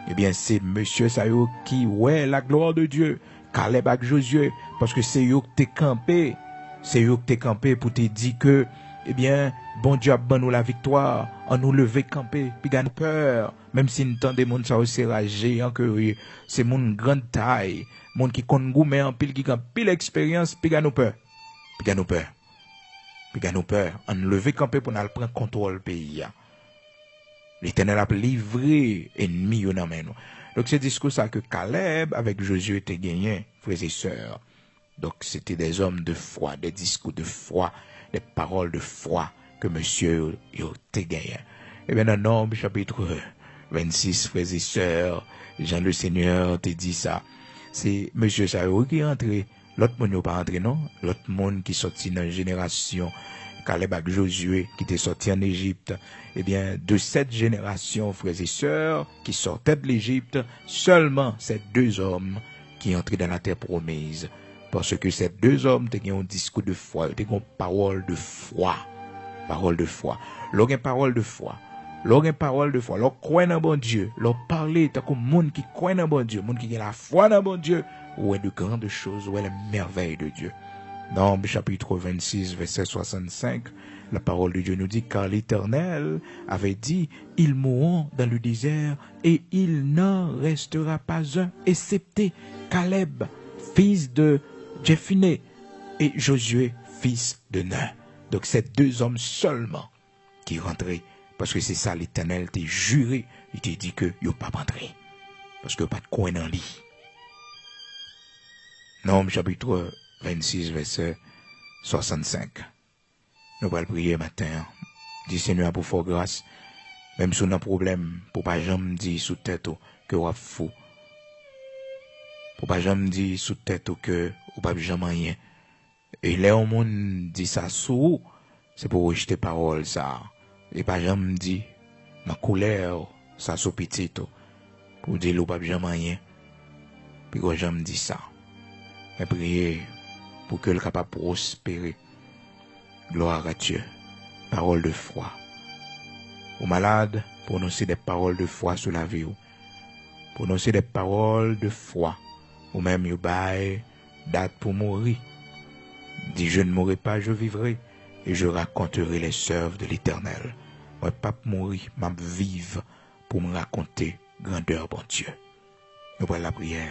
Eh bien, c'est monsieur Sayo qui ouais la gloire de Dieu. Caleb avec Josué, parce que c'est eux qui t'es campé. C'est eux qui t'es campé pour te dire que, eh bien, bon Dieu a ban nous la victoire, en nous lever camper, puis gagne peur, même si nous entendons des gens ça aussi ragé, que c'est mon grande taille, mon qui compte goumé en pile, qui a pile expérience, puis gagne peur, en nous lever camper pour nous prendre contrôle pays. L'Éternel a livré ennemi dans main nous. Donc c'est discours ça que Caleb avec Josué était gagné, frères et sœurs. Donc c'était des hommes de foi, des discours de foi, des paroles de foi que monsieur était gagné. Et bien dans Nombre chapitre 26, frères et sœurs, Jean le Seigneur te dit ça. C'est monsieur Sayo qui est entré. L'autre monde n'est pas entré, non? L'autre monde qui sorti dans une génération, Caleb avec Josué, qui était sorti en Égypte. Eh bien, de cette génération, frères et sœurs, qui sortaient de l'Égypte, seulement ces deux hommes qui entraient dans la terre promise. Parce que ces deux hommes ont un discours de foi, ont une parole de foi. Parole de foi. Leur parole de foi. Leur parole de foi. Leur croient dans bon Dieu. Leur parler, tant que monde qui croit dans bon Dieu, monde qui a la foi dans bon Dieu, ou est de grandes choses, ou est la merveille de Dieu. Nombre chapitre 26, verset 65, la parole de Dieu nous dit, car l'Éternel avait dit, ils mourront dans le désert et il n'en restera pas un, excepté Caleb, fils de Jephunneh, et Josué, fils de Nun. Donc c'est deux hommes seulement qui rentraient, parce que c'est ça l'Éternel t'a juré, il t'a dit que ils n'ont pas rentré, parce que pas de coin dans lit. Nombre chapitre 26, verset 65. Nous allons prier matin. Dis Seigneur pour faire grâce. Même si on a un problème, pour pas jamais dire sous tête que vous êtes fou. Pour pas jamais dire sous tête que vous pas jamais rien. Et là, on monde dit ça sous, c'est pour rejeter parole ça. Et pas jamais dire, ma colère, ça sous petit, pour dire vous pas jamais rien. Puis vous jamais dit ça. Mais priez pour que le capable prospérer. Gloire à Dieu. Parole de foi. Aux malades, prononcez des paroles de foi sur la vie. Prononcez des paroles de foi. Ou même you bail date pour mourir. Dis, je ne mourrai pas, je vivrai, et je raconterai les œuvres de l'Éternel. Moi, pas mourir, m'a vivre pour me raconter grandeur, bon Dieu. Nous voilà la prière.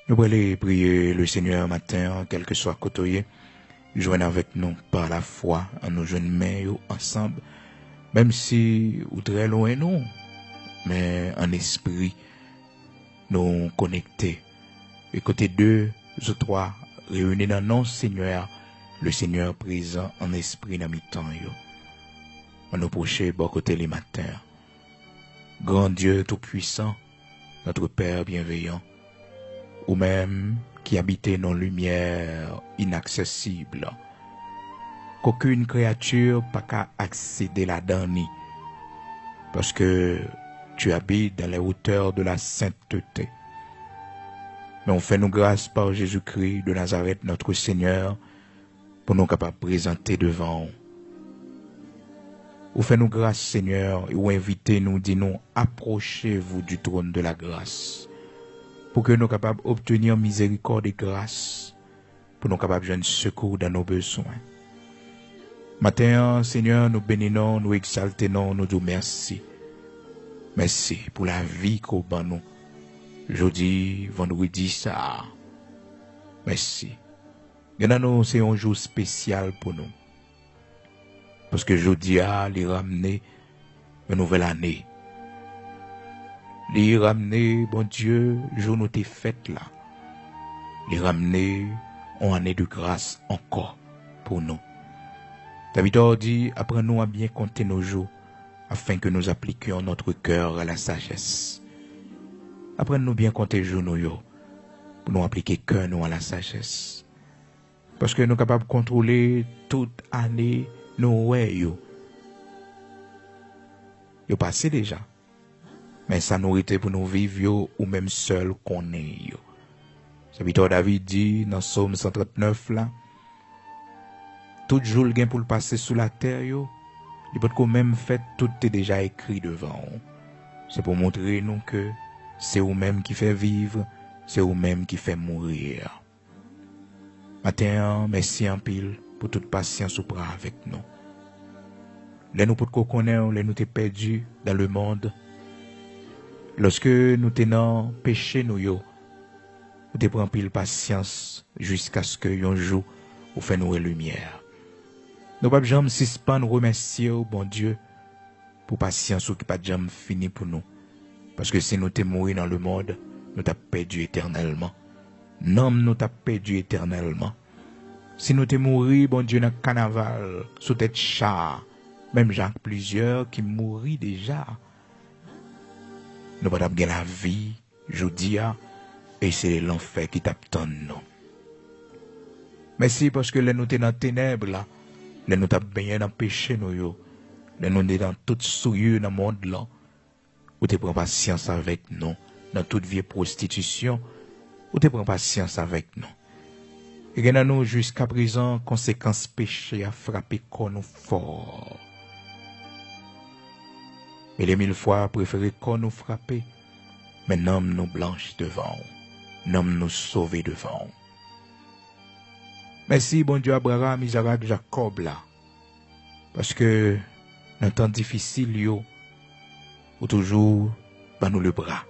Nous allons prier le Seigneur matin, quel que soit côté, joindre avec nous par la foi, en nous joignant mains ensemble, même si ou très loin nous, mais en esprit, nous connectés. Et côté deux ou trois, réunis dans nos Seigneur, le Seigneur présent en esprit dans mi-temps. On nous proche bon côté les matins. Grand Dieu tout-puissant, notre Père bienveillant, ou même qui habitait dans lumière inaccessible, qu'aucune créature n'a qu'à accéder là-dedans, parce que tu habites dans les hauteurs de la sainteté. Mais on fait nous grâce par Jésus-Christ de Nazareth, notre Seigneur, pour nous capables de présenter devant. Ou fait nous grâce, Seigneur, et ou invitez-nous, dis-nous, approchez-vous du trône de la grâce, pour que nous capables d'obtenir miséricorde et grâce, pour nous capables de joindre secours dans nos besoins. Matin, Seigneur, nous bénissons, nous exaltons, nous disons merci. Merci pour la vie qu'on a nous. Jeudi, vendredi, ça. Merci. Nous, c'est un jour spécial pour nous. Parce que jeudi, il ramener une nouvelle année. Les ramener, bon Dieu, jour nous t'es fait là. Les ramener en année de grâce encore pour nous. David dit, apprenons à bien compter nos jours, afin que nous appliquions notre cœur à la sagesse. Apprenons bien compter jours nous, pour nous appliquer cœur nous à la sagesse. Parce que nous sommes capables de contrôler toute année nos ouais, yo passé déjà. Mais ça nous était pour nous vivre ou même seul qu'on est. Serviteur David dit dans Psaume 139 là, tout jour le gain pour le passer sous la terre, il peut qu'on même fait tout est déjà écrit devant. C'est pour montrer nous que c'est vous-même qui fait vivre, c'est vous-même qui fait mourir. Matin, merci en pile pour toute patience ou prend avec nous. Les nous pour qu'on connaît, les nous t'es perdus dans le monde. Lorsque nous tenons péché nous yo, nous te prend pile patience jusqu'à ce que un jour ou fait nous lumière. Nous pas jamais suspendre remercier au bon Dieu pour patience ou qui pas jamais fini pour nous. Parce que si nous t'es mourir dans le monde, nous t'as perdu éternellement. Non, nous t'as perdu éternellement. Si nous t'es mourir, bon Dieu, dans carnaval, sous tête chat, même Jacques plusieurs qui mourit déjà. Nous pas gagner la vie, je dis, et c'est l'enfer qui t'attend nous. Merci parce que les nous t'es dans ténèbres là, les nous t'as baigné dans péché nous yo, les nous t'es dans toute souillure dans le monde là, ou t'es prends patience avec nous, dans toute vie prostitution, ou t'es prends patience avec nous. Et que nous jusqu'à présent, conséquence péché a frappé qu'on nous fort. Mais les 1000 fois préféré qu'on nous frappe, mais non nous blanche devant, non nous sauver devant. Merci bon Dieu Abraham, Isaac, Jacob là, parce que dans un temps difficile yo, ou toujours ban nous le bras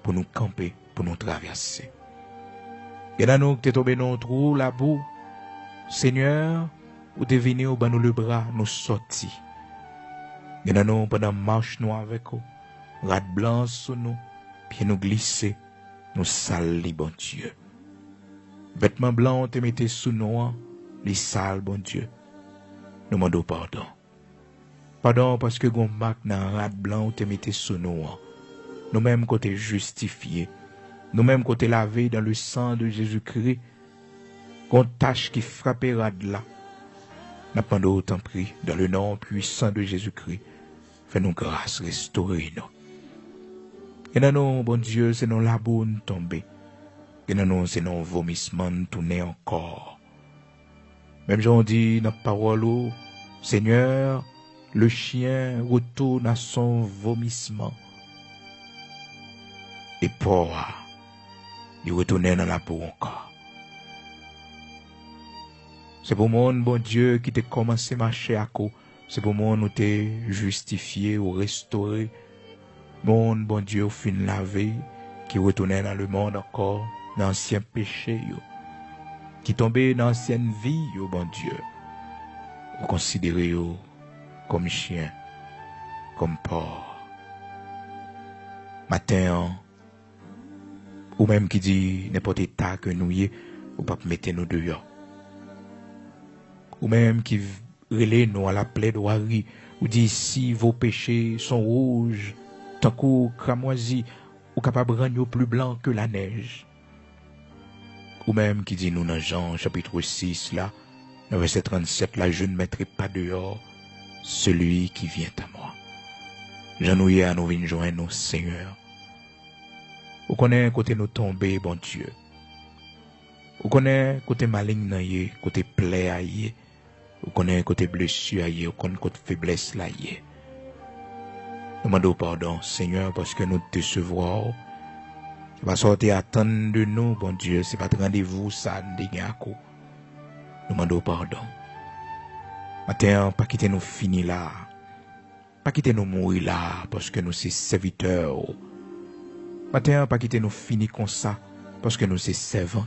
pour nous camper, pour nous traverser. Et là nous t'es tombé dans un trou la boue, Seigneur, ou t'es venu au ban nous le bras, nous sorti. Et là nous pendant marche nous avec vous, rat blanc sur nous, puis nous glisser, nous salis bon Dieu. Vêtements blancs te mettez sous nous, les sales bon Dieu. Nous demandons pardon. Pardon parce que gon marque dans rat blanc te mettez sous nous. Nous mêmes côté justifiés. Nous mêmes côté lavé dans le sang de Jésus-Christ. Gon tache qui frappe rat là. N'a pas d'autant pris dans le nom puissant de Jésus-Christ. Fais-nous grâce, restaurez-nous. Et dans nous, bon Dieu, c'est nos labos nous tomber. Et dans nous, c'est nos vomissements nous tourner encore. Même j'en dis dans la parole, Seigneur, le chien retourne à son vomissement. Et pour il retourne dans la peau encore. C'est pour mon bon Dieu qui t'a commencé à marcher à coup. C'est pour moi nous t'es justifié ou restauré. Mon bon Dieu fin lavé, qui retournait dans le monde encore, dans l'ancien péché, qui tombait dans l'ancienne vie, bon Dieu. Vous considérez comme chien, comme porc. Matin, ou même qui dit n'importe état que nous y est, ou pas mettre nous dehors. Ou même qui relève nous à la plaidoirie, ou dit si vos péchés sont rouges, tant qu'au cramoisi, ou capable de rendre plus blanc que la neige. Ou même qui dit nous dans Jean chapitre 6 là, dans verset 37 là, je ne mettrai pas dehors celui qui vient à moi. J'en nous à nous venir joindre nos Seigneur. Ou connaît côté nous tomber, bon Dieu. Ou connaît côté maligne, côté plaie, ou connaît côté blessure, ou connaît côté faiblesse là. Nous demandons pardon, Seigneur, parce que nous te décevrons. C'est pas sortir attendre de nous, bon Dieu, c'est pas de rendez-vous, ça, nous nous demandons pardon. Matin, pas quitter nous finir là. Pas quitter nous mourir là, parce que nous sommes serviteurs. Matin, pas quitter nous finir comme ça, parce que nous sommes servants.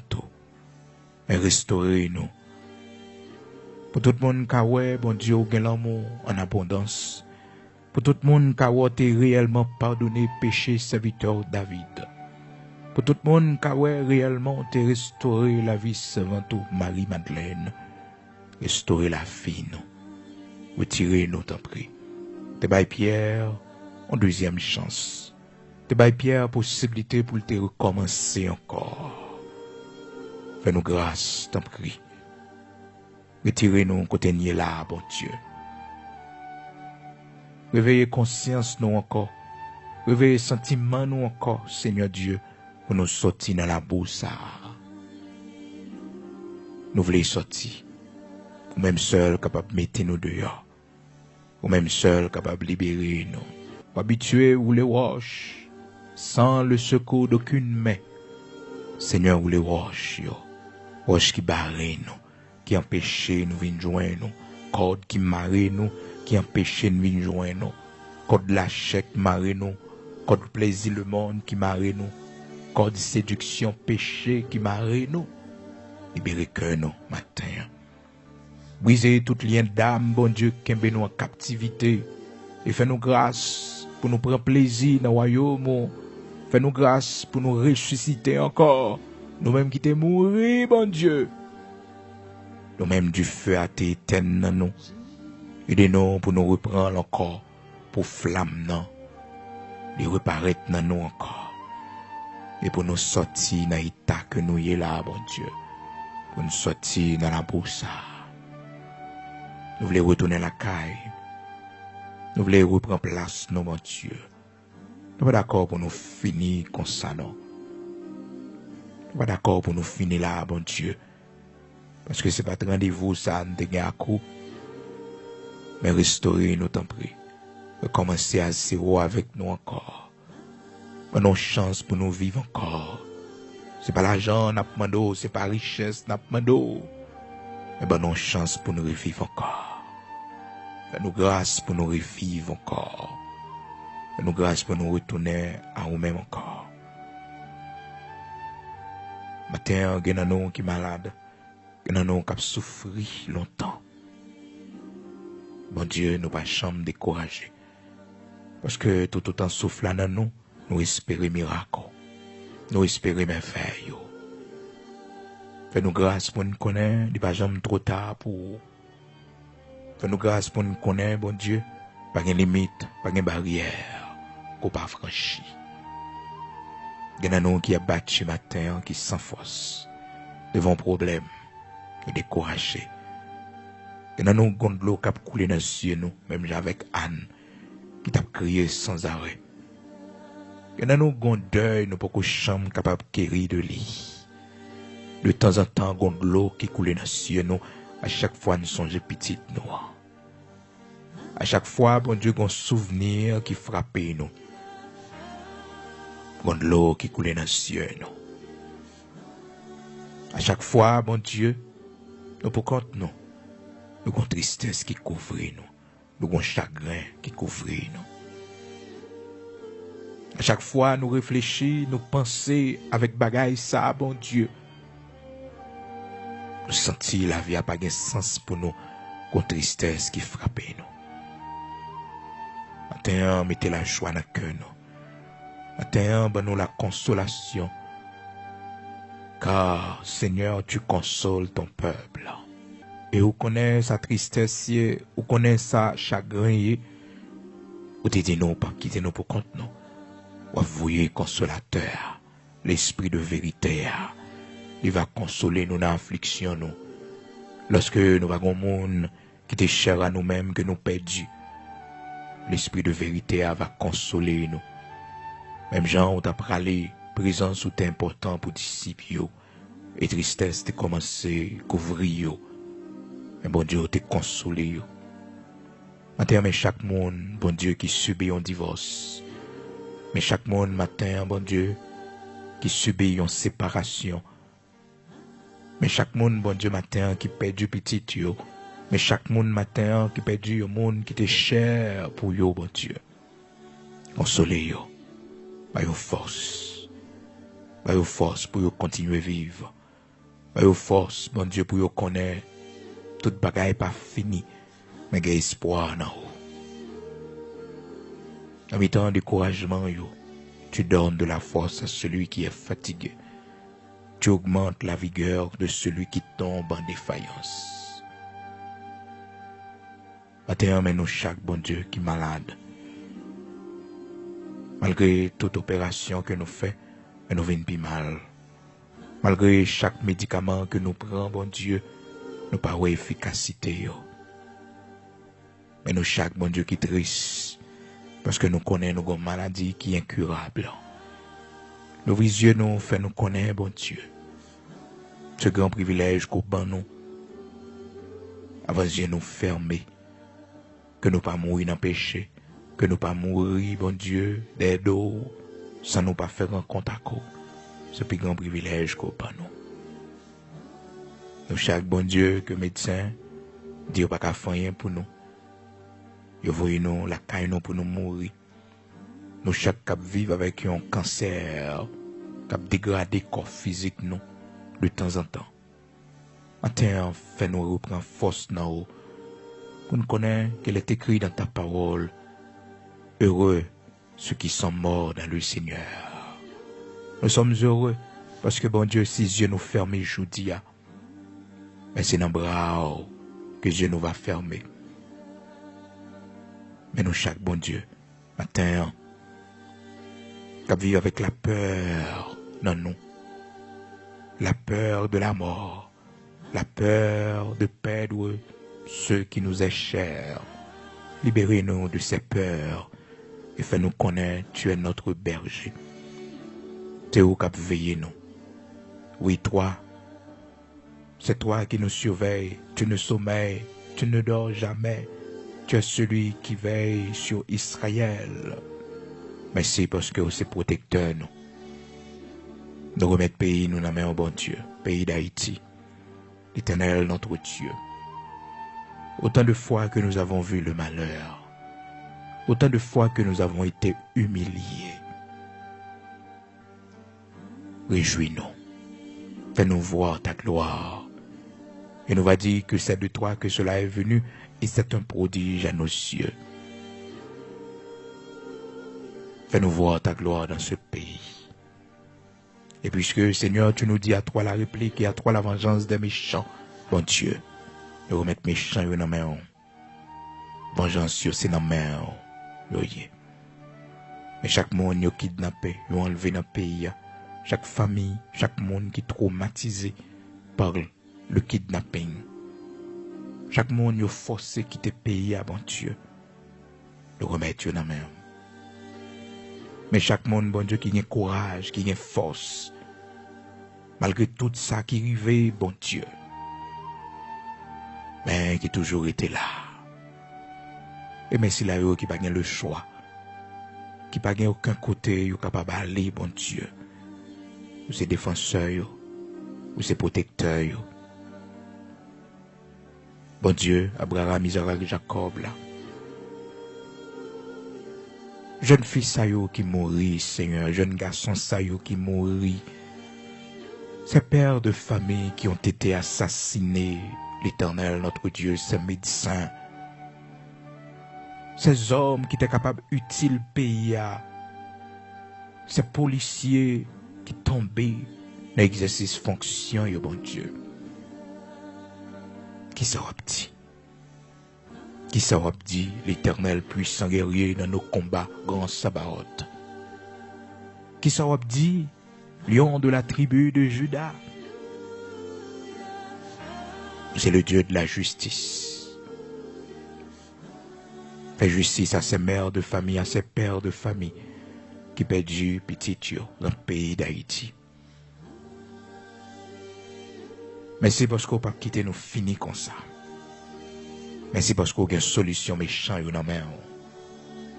Mais restaurer nous. Pour tout le monde qui a, bon Dieu, qui a l'amour en abondance. Pour tout le monde qui a réellement pardonné péché serviteur David. Pour tout le monde qui a réellement restauré la vie servante Marie-Madeleine. Restaurer la vie, nous. Retirer nous, t'en prie. Te baille Pierre en deuxième chance. Te baille Pierre possibilité pour te recommencer encore. Fais-nous grâce, t'en prie. Retirez-nous côté nier là, bon Dieu. Réveillez conscience nous encore. Réveillez sentiment nous encore, Seigneur Dieu, pour nous sortir dans la bourse. Nous voulons sortir. Ou même seul capable de mettre nous dehors. Ou même seul capable de libérer nous. Ou habitué ou les roches, sans le secours d'aucune main. Seigneur, ou les roches, roches qui barrent nous, qui empêchent nous de joindre nous, cordes qui marrent nous, qui empêchent nous de joindre nous, cordes la chèque marrent nous, cordes plaisir le monde qui marrent nous, cordes séduction péché qui marrent nous. Libérez que nous, matin. Brisez tout lien d'âme, bon Dieu, qui est nous en captivité. Et fais-nous grâce pour nous prendre plaisir dans le royaume. Fais-nous grâce pour nous ressusciter encore. Nous-mêmes qui t'es mourir, bon Dieu. Nous-mêmes du feu à t'éteindre dans nous. Aidez-nous pour nous reprendre encore. Pour flamme, non. Les reparaître dans nous encore. Et pour nous sortir dans l'état que nous y est là, bon Dieu. Pour nous sortir dans la bourse. Nous voulons retourner à la caille. Nous voulons reprendre place, non, mon Dieu. Nous sommes pas d'accord pour nous finir comme ça, non. Nous sommes pas d'accord pour nous finir là, bon Dieu. Parce que c'est pas de rendez-vous, ça, nous devons à coup. Mais restaurer nous, t'en prie. Recommencer à zéro avec nous encore. Prenons chance pour nous vivre encore. C'est pas l'argent, n'a pas demandé, c'est pas richesse, n'a pas demandé. Mais prenons chance pour nous revivre encore. Fais-nous grâce pour nous revivre encore. Fais-nous grâce pour nous retourner à nous-mêmes encore. Matin, il y a nous qui sont malades. Il y a nous qui souffrent longtemps. Bon Dieu, nous ne pas jamais décourager. Parce que tout autant souffle dans nous, nous espérons miracle. Nous espérons merveille. Fais-nous grâce pour nous connaître, il n'est pas jamais trop tard pour. Fais-nous grâce pour nous connaître, bon Dieu, pas de limite, pas de barrière, qu'on pas franchi. Il y a nous qui a battu matin, qui sans force, devant problème, nous découragés. Il y a nous qui ont l'eau qui a coulé dans les yeux, nous, même avec Anne, qui t'a crié sans arrêt. Et dans nos gonds deuil, nous pas qu'aux chambres capables de guérir de lit. De temps en temps, gonds l'eau qui coule dans le ciel, nous, à chaque fois, nous songeons petite nous. À chaque fois, bon Dieu, un souvenir qui frappe nous. Gonds l'eau qui coule dans le ciel, nous. À chaque fois, bon Dieu, nous pour compte nous. Nous avons tristesse qui couvre nous. Nous avons chagrin qui couvre nous. À chaque fois, nous réfléchissons, nous pensons avec bagaille ça, bon Dieu. Nous sentons la vie n'a pas de sens pour nous, qu'on tristesse qui frappe nous. Maintenant, mettez la joie dans le cœur nous. Maintenant, ben nous la consolation. Car, Seigneur, tu consoles ton peuple. Et vous connaissez sa tristesse, vous connaissez sa chagrin, vous te dites non, pas quitter nous pour compte nous. Vous voyez consolateur, l'esprit de vérité, il va consoler nous dans l'affliction nous. Lorsque nous avons un monde qui est cher à nous-mêmes, que nous perdus, l'esprit de vérité va consoler nous. Même Jean, on t'a parlé, présence ou important pour disciples, et tristesse de commencer à couvrir. Mais bon Dieu, te consolé. Matin, mais chaque monde, bon Dieu, qui subit un divorce. Mais chaque monde, matin, bon Dieu, qui subit une séparation. Mais chaque monde, bon Dieu, matin, qui perd du petit yo. Mais chaque monde, matin, qui perd du monde qui était cher pour yo, bon Dieu. Consolez yo. Bah yo force. Bah yo force pour yo continuer à vivre. Bah yo force, bon Dieu, pour yo connaître. Toute bagaille pas fini, mais il y a espoir dans vous. En mettant découragement, tu donnes de la force à celui qui est fatigué. Tu augmentes la vigueur de celui qui tombe en défaillance. Maintenant, nous chaque bon Dieu qui est malade. Malgré toute opération que nous faisons, nous venons plus mal. Malgré chaque médicament que nous prenons, bon Dieu, nous pas de efficacité. Mais nous chaque bon Dieu qui est triste. Parce que nous connaissons une maladie qui est incurable. Nos yeux nous fait nous connaître, bon Dieu. Ce grand privilège qu'on ban nous. Avant de nous fermer. Que nous pas mourir dans le péché. Que nous pas mourir, bon Dieu, des dos. Sans nous pas faire rencontre à cause. Ce plus grand privilège qu'on ban nous. Nous chaque bon Dieu que médecin, Dieu pas qu'à faire rien pour nous. Yo voyez nous la caille nous pour nous mourir. Nous chaque cap vivre avec un cancer, cap dégrader corps physique nous de temps en temps. Matin, fait nous reprendre force dans nous pour nous connaître qu'elle est écrit dans ta parole. Heureux ceux qui sont morts dans le Seigneur. Nous sommes heureux parce que bon Dieu, si yeux nous ferment aujourd'hui, mais c'est dans le bras que Dieu nous va fermer. Mais nous, chaque bon Dieu, matin, qui vit avec la peur dans nous, la peur de la mort, la peur de perdre ceux qui nous est chers. Libérez-nous de ces peurs et fais-nous connaître, tu es notre berger. Tu es où qui veille nous. Oui, toi, c'est toi qui nous surveilles, tu ne sommeilles, tu ne dors jamais. Tu es celui qui veille sur Israël. Merci parce que c'est protecteur nous. Nous remettons pays, nous n'avons un bon Dieu, pays d'Haïti, l'Éternel notre Dieu. Autant de fois que nous avons vu le malheur, autant de fois que nous avons été humiliés. Réjouis-nous, fais-nous voir ta gloire. Et nous va dire que c'est de toi que cela est venu et c'est un prodige à nos yeux. Fais-nous voir ta gloire dans ce pays. Et puisque, Seigneur, tu nous dis à toi la réplique et à toi la vengeance des méchants, bon Dieu, nous remettons méchants dans la main. Vengeance, c'est dans la main. Mais chaque monde qui est kidnappé, qui est enlevé dans le pays, chaque famille, chaque monde qui est traumatisé par le kidnapping. Chaque monde est forcé de quitter le pays, bon Dieu. nous remettre dans la main. Mais chaque monde, bon Dieu, qui a courage, qui a force, malgré tout ça qui arrivait, bon Dieu, mais qui toujours été là. Et merci là, qui n'a pas le choix, qui n'a pas aucun côté, qui est capable d'aller, bon Dieu. Ou c'est défenseur, ou c'est protecteur. Bon Dieu, Abraham, Isaac, Jacob, là. Jeune fille Sayo qui mourit, Seigneur, jeune garçon Sayo qui mourit. Ces pères de famille qui ont été assassinés, l'Éternel, notre Dieu, ces médecins, ces hommes qui étaient capables utiles pays, ces policiers qui tombaient dans l'exercice fonction, yo bon Dieu. Qui ça dit? Qui ça dit, l'Éternel puissant guerrier dans nos combats, grand Sabaoth? Qui ça dit, lion de la tribu de Juda? C'est le Dieu de la justice. Fais justice à ces mères de famille, à ces pères de famille qui perdent petit dans le pays d'Haïti. Merci parce qu'on ne peut pas quitter nous fini comme ça. Merci parce qu'on a une solution méchant dans la main.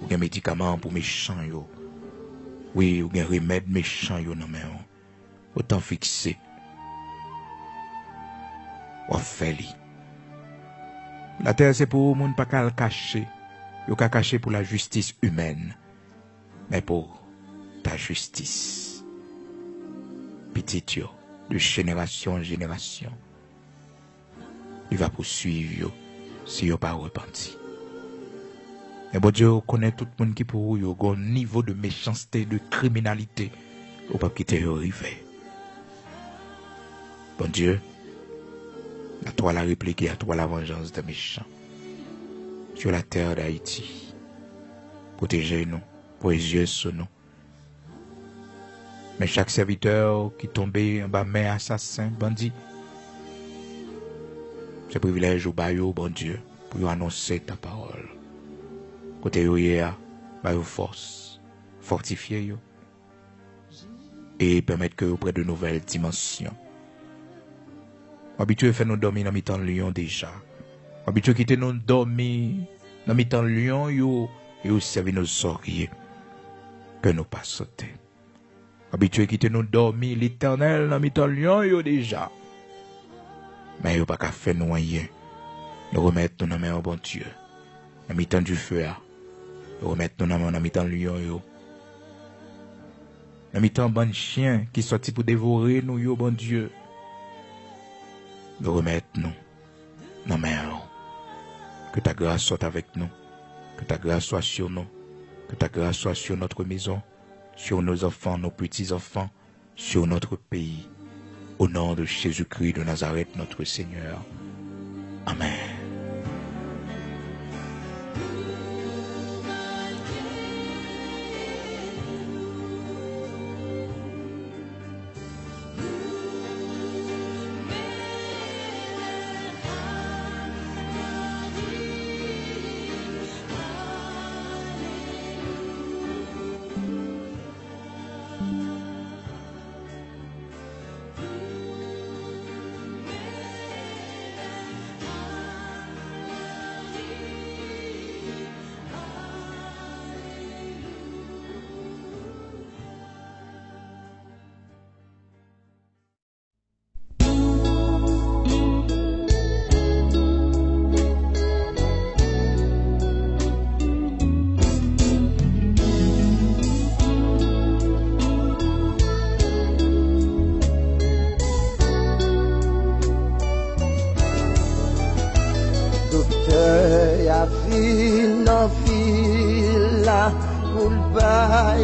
Ou un médicament pour méchant. Oui, ou un remède méchant dans la main. Autant fixé. Ou fait. La terre c'est pour le monde pas qu'à le cacher. Il qu'à cacher pour la justice humaine. Mais pour ta justice. Petit yo, de génération en génération. Il va poursuivre yo. Si yo pas repenti. Et bon Dieu connaît tout le monde qui pour yo un niveau de méchanceté, de criminalité, ou pas quitter yo arrivé. Bon Dieu, à toi la réplique et à toi la vengeance des méchants. Sur la terre d'Haïti, protégez-nous, posez sur nous. Mais chaque serviteur qui tombait en bas main assassin, bandit, c'est privilège au baillot, bon Dieu, pour annoncer ta parole. Côté yo yéa, baillot force, fortifier yo, et permettre que vous près de nouvelles dimensions. Habitué fait nous dormir dans mi-temps lion déjà. Habitué quitter nous dormir dans mi-temps lion yo, et aussi servir nos oreilles, que nous pas sauter. Habitué quitter nous dormir l'Éternel dans mi-temps lion yo déjà. Mais il n'y a pas qu'à faire noyer. Nous remettre nous dans la main au bon Dieu. Dans le temps du feu, nous remettre nous dans le temps du lion. Dans le temps bon chien qui sorti pour dévorer nous, yo, bon Dieu. Nous remettre nous dans la main. Que ta grâce soit avec nous. Que ta grâce soit sur nous. Que ta grâce soit sur notre maison. Sur nos enfants, nos petits-enfants. Sur notre pays. Au nom de Jésus-Christ de Nazareth, notre Seigneur. Amen.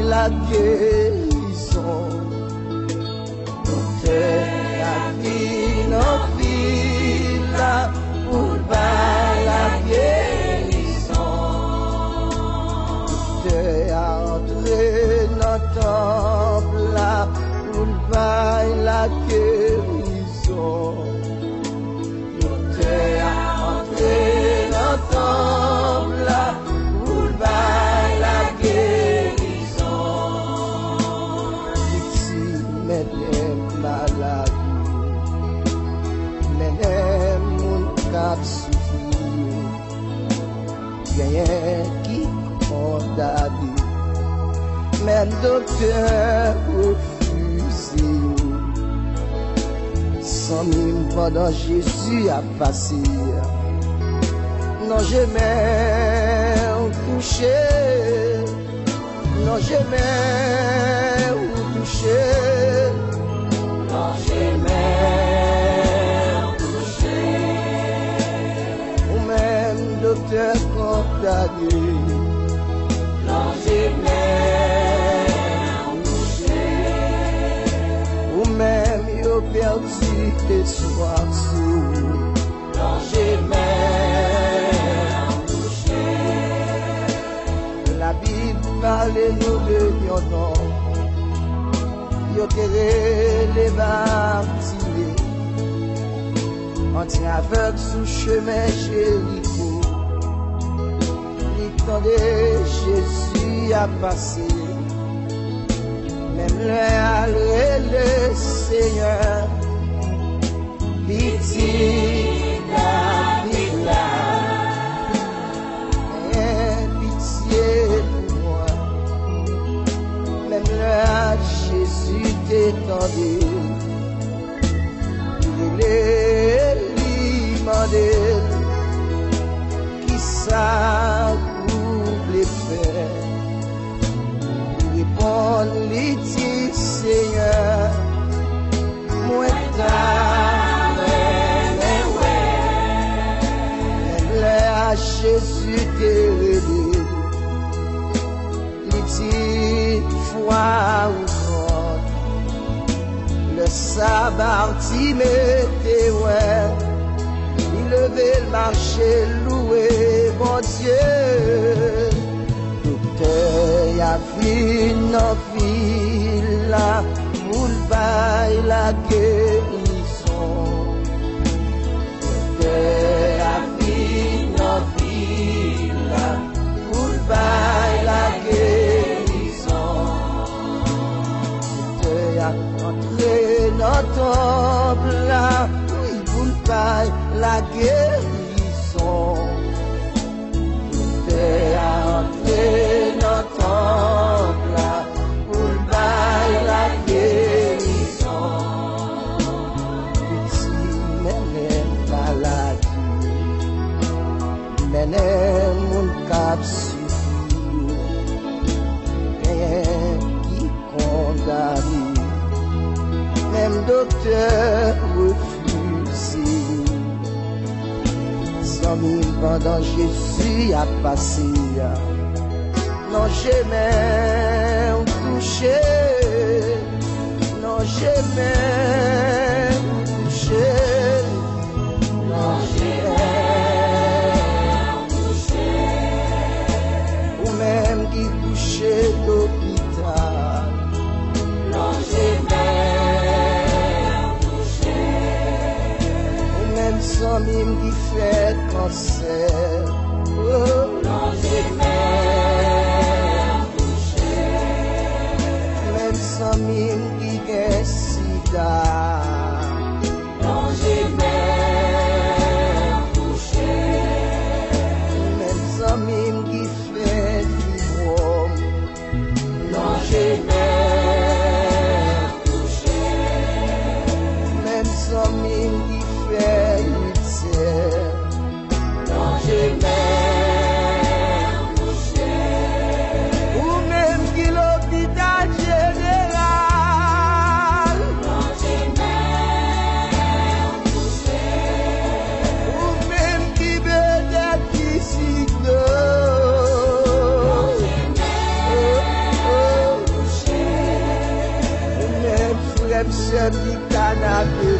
La guérison, docteur, la vie, nos vies, là, pour la guérison. Docteur a entré dans le temple, là, pour la guérison. Docteur a entré dans le temple, là, pour rien qui condamne. Même docteur refusé. Sans mime pendant Jésus a passé. Non, jamais touché. Non, jamais touché. Non, jamais touché. Ou même docteur condamné. Non, jamais touché. Ou même yo perdu espoir sous. Non, jamais touché. La Bible parle nous de yon nom. Yo terré les baptisés. Anti aveugle sous chemin Jéricho. L'itendait Jésus a passé. Même le Seigneur. Pitié David là. Pitié pour moi. Même là Jésus t'étendait. Il est demandé qui ça voulait faire. Répond lui dit Seigneur, moi Jésus t'est révélé, il dit foi ou crotte, le sabbat t'y mettait ouais, il levait le marché, loué bon Dieu, docteur y a fini en fila, moule bail la guérison, docteur y a la guérison. Tu as entré dans ton temple là, oui, vous pas la guérison. Tu as entré dans ton temple là, vous pas la guérison. Petit même maladie, même mon cap même docteur refusé. Sans mille pendant Jésus a passé. Non, jamais touché. Non, jamais touché. Non, jamais touché. Ou même qui touché l'hôpital. Non, jamais touché. Ou même sans mime qui fait cancer. Oh, non, jamais touché. Même sans mime qui gagne sida. Non, jamais touché. Même sans mime qui fait fibrome. Non, jamais. Sans mine qui fait lutter. Non, jamais touché. Ou même qui l'hôpital général. Non, jamais touché. Ou même qui peut-être qui s'y donne. Non, jamais touché. Ou même frère qui canapé.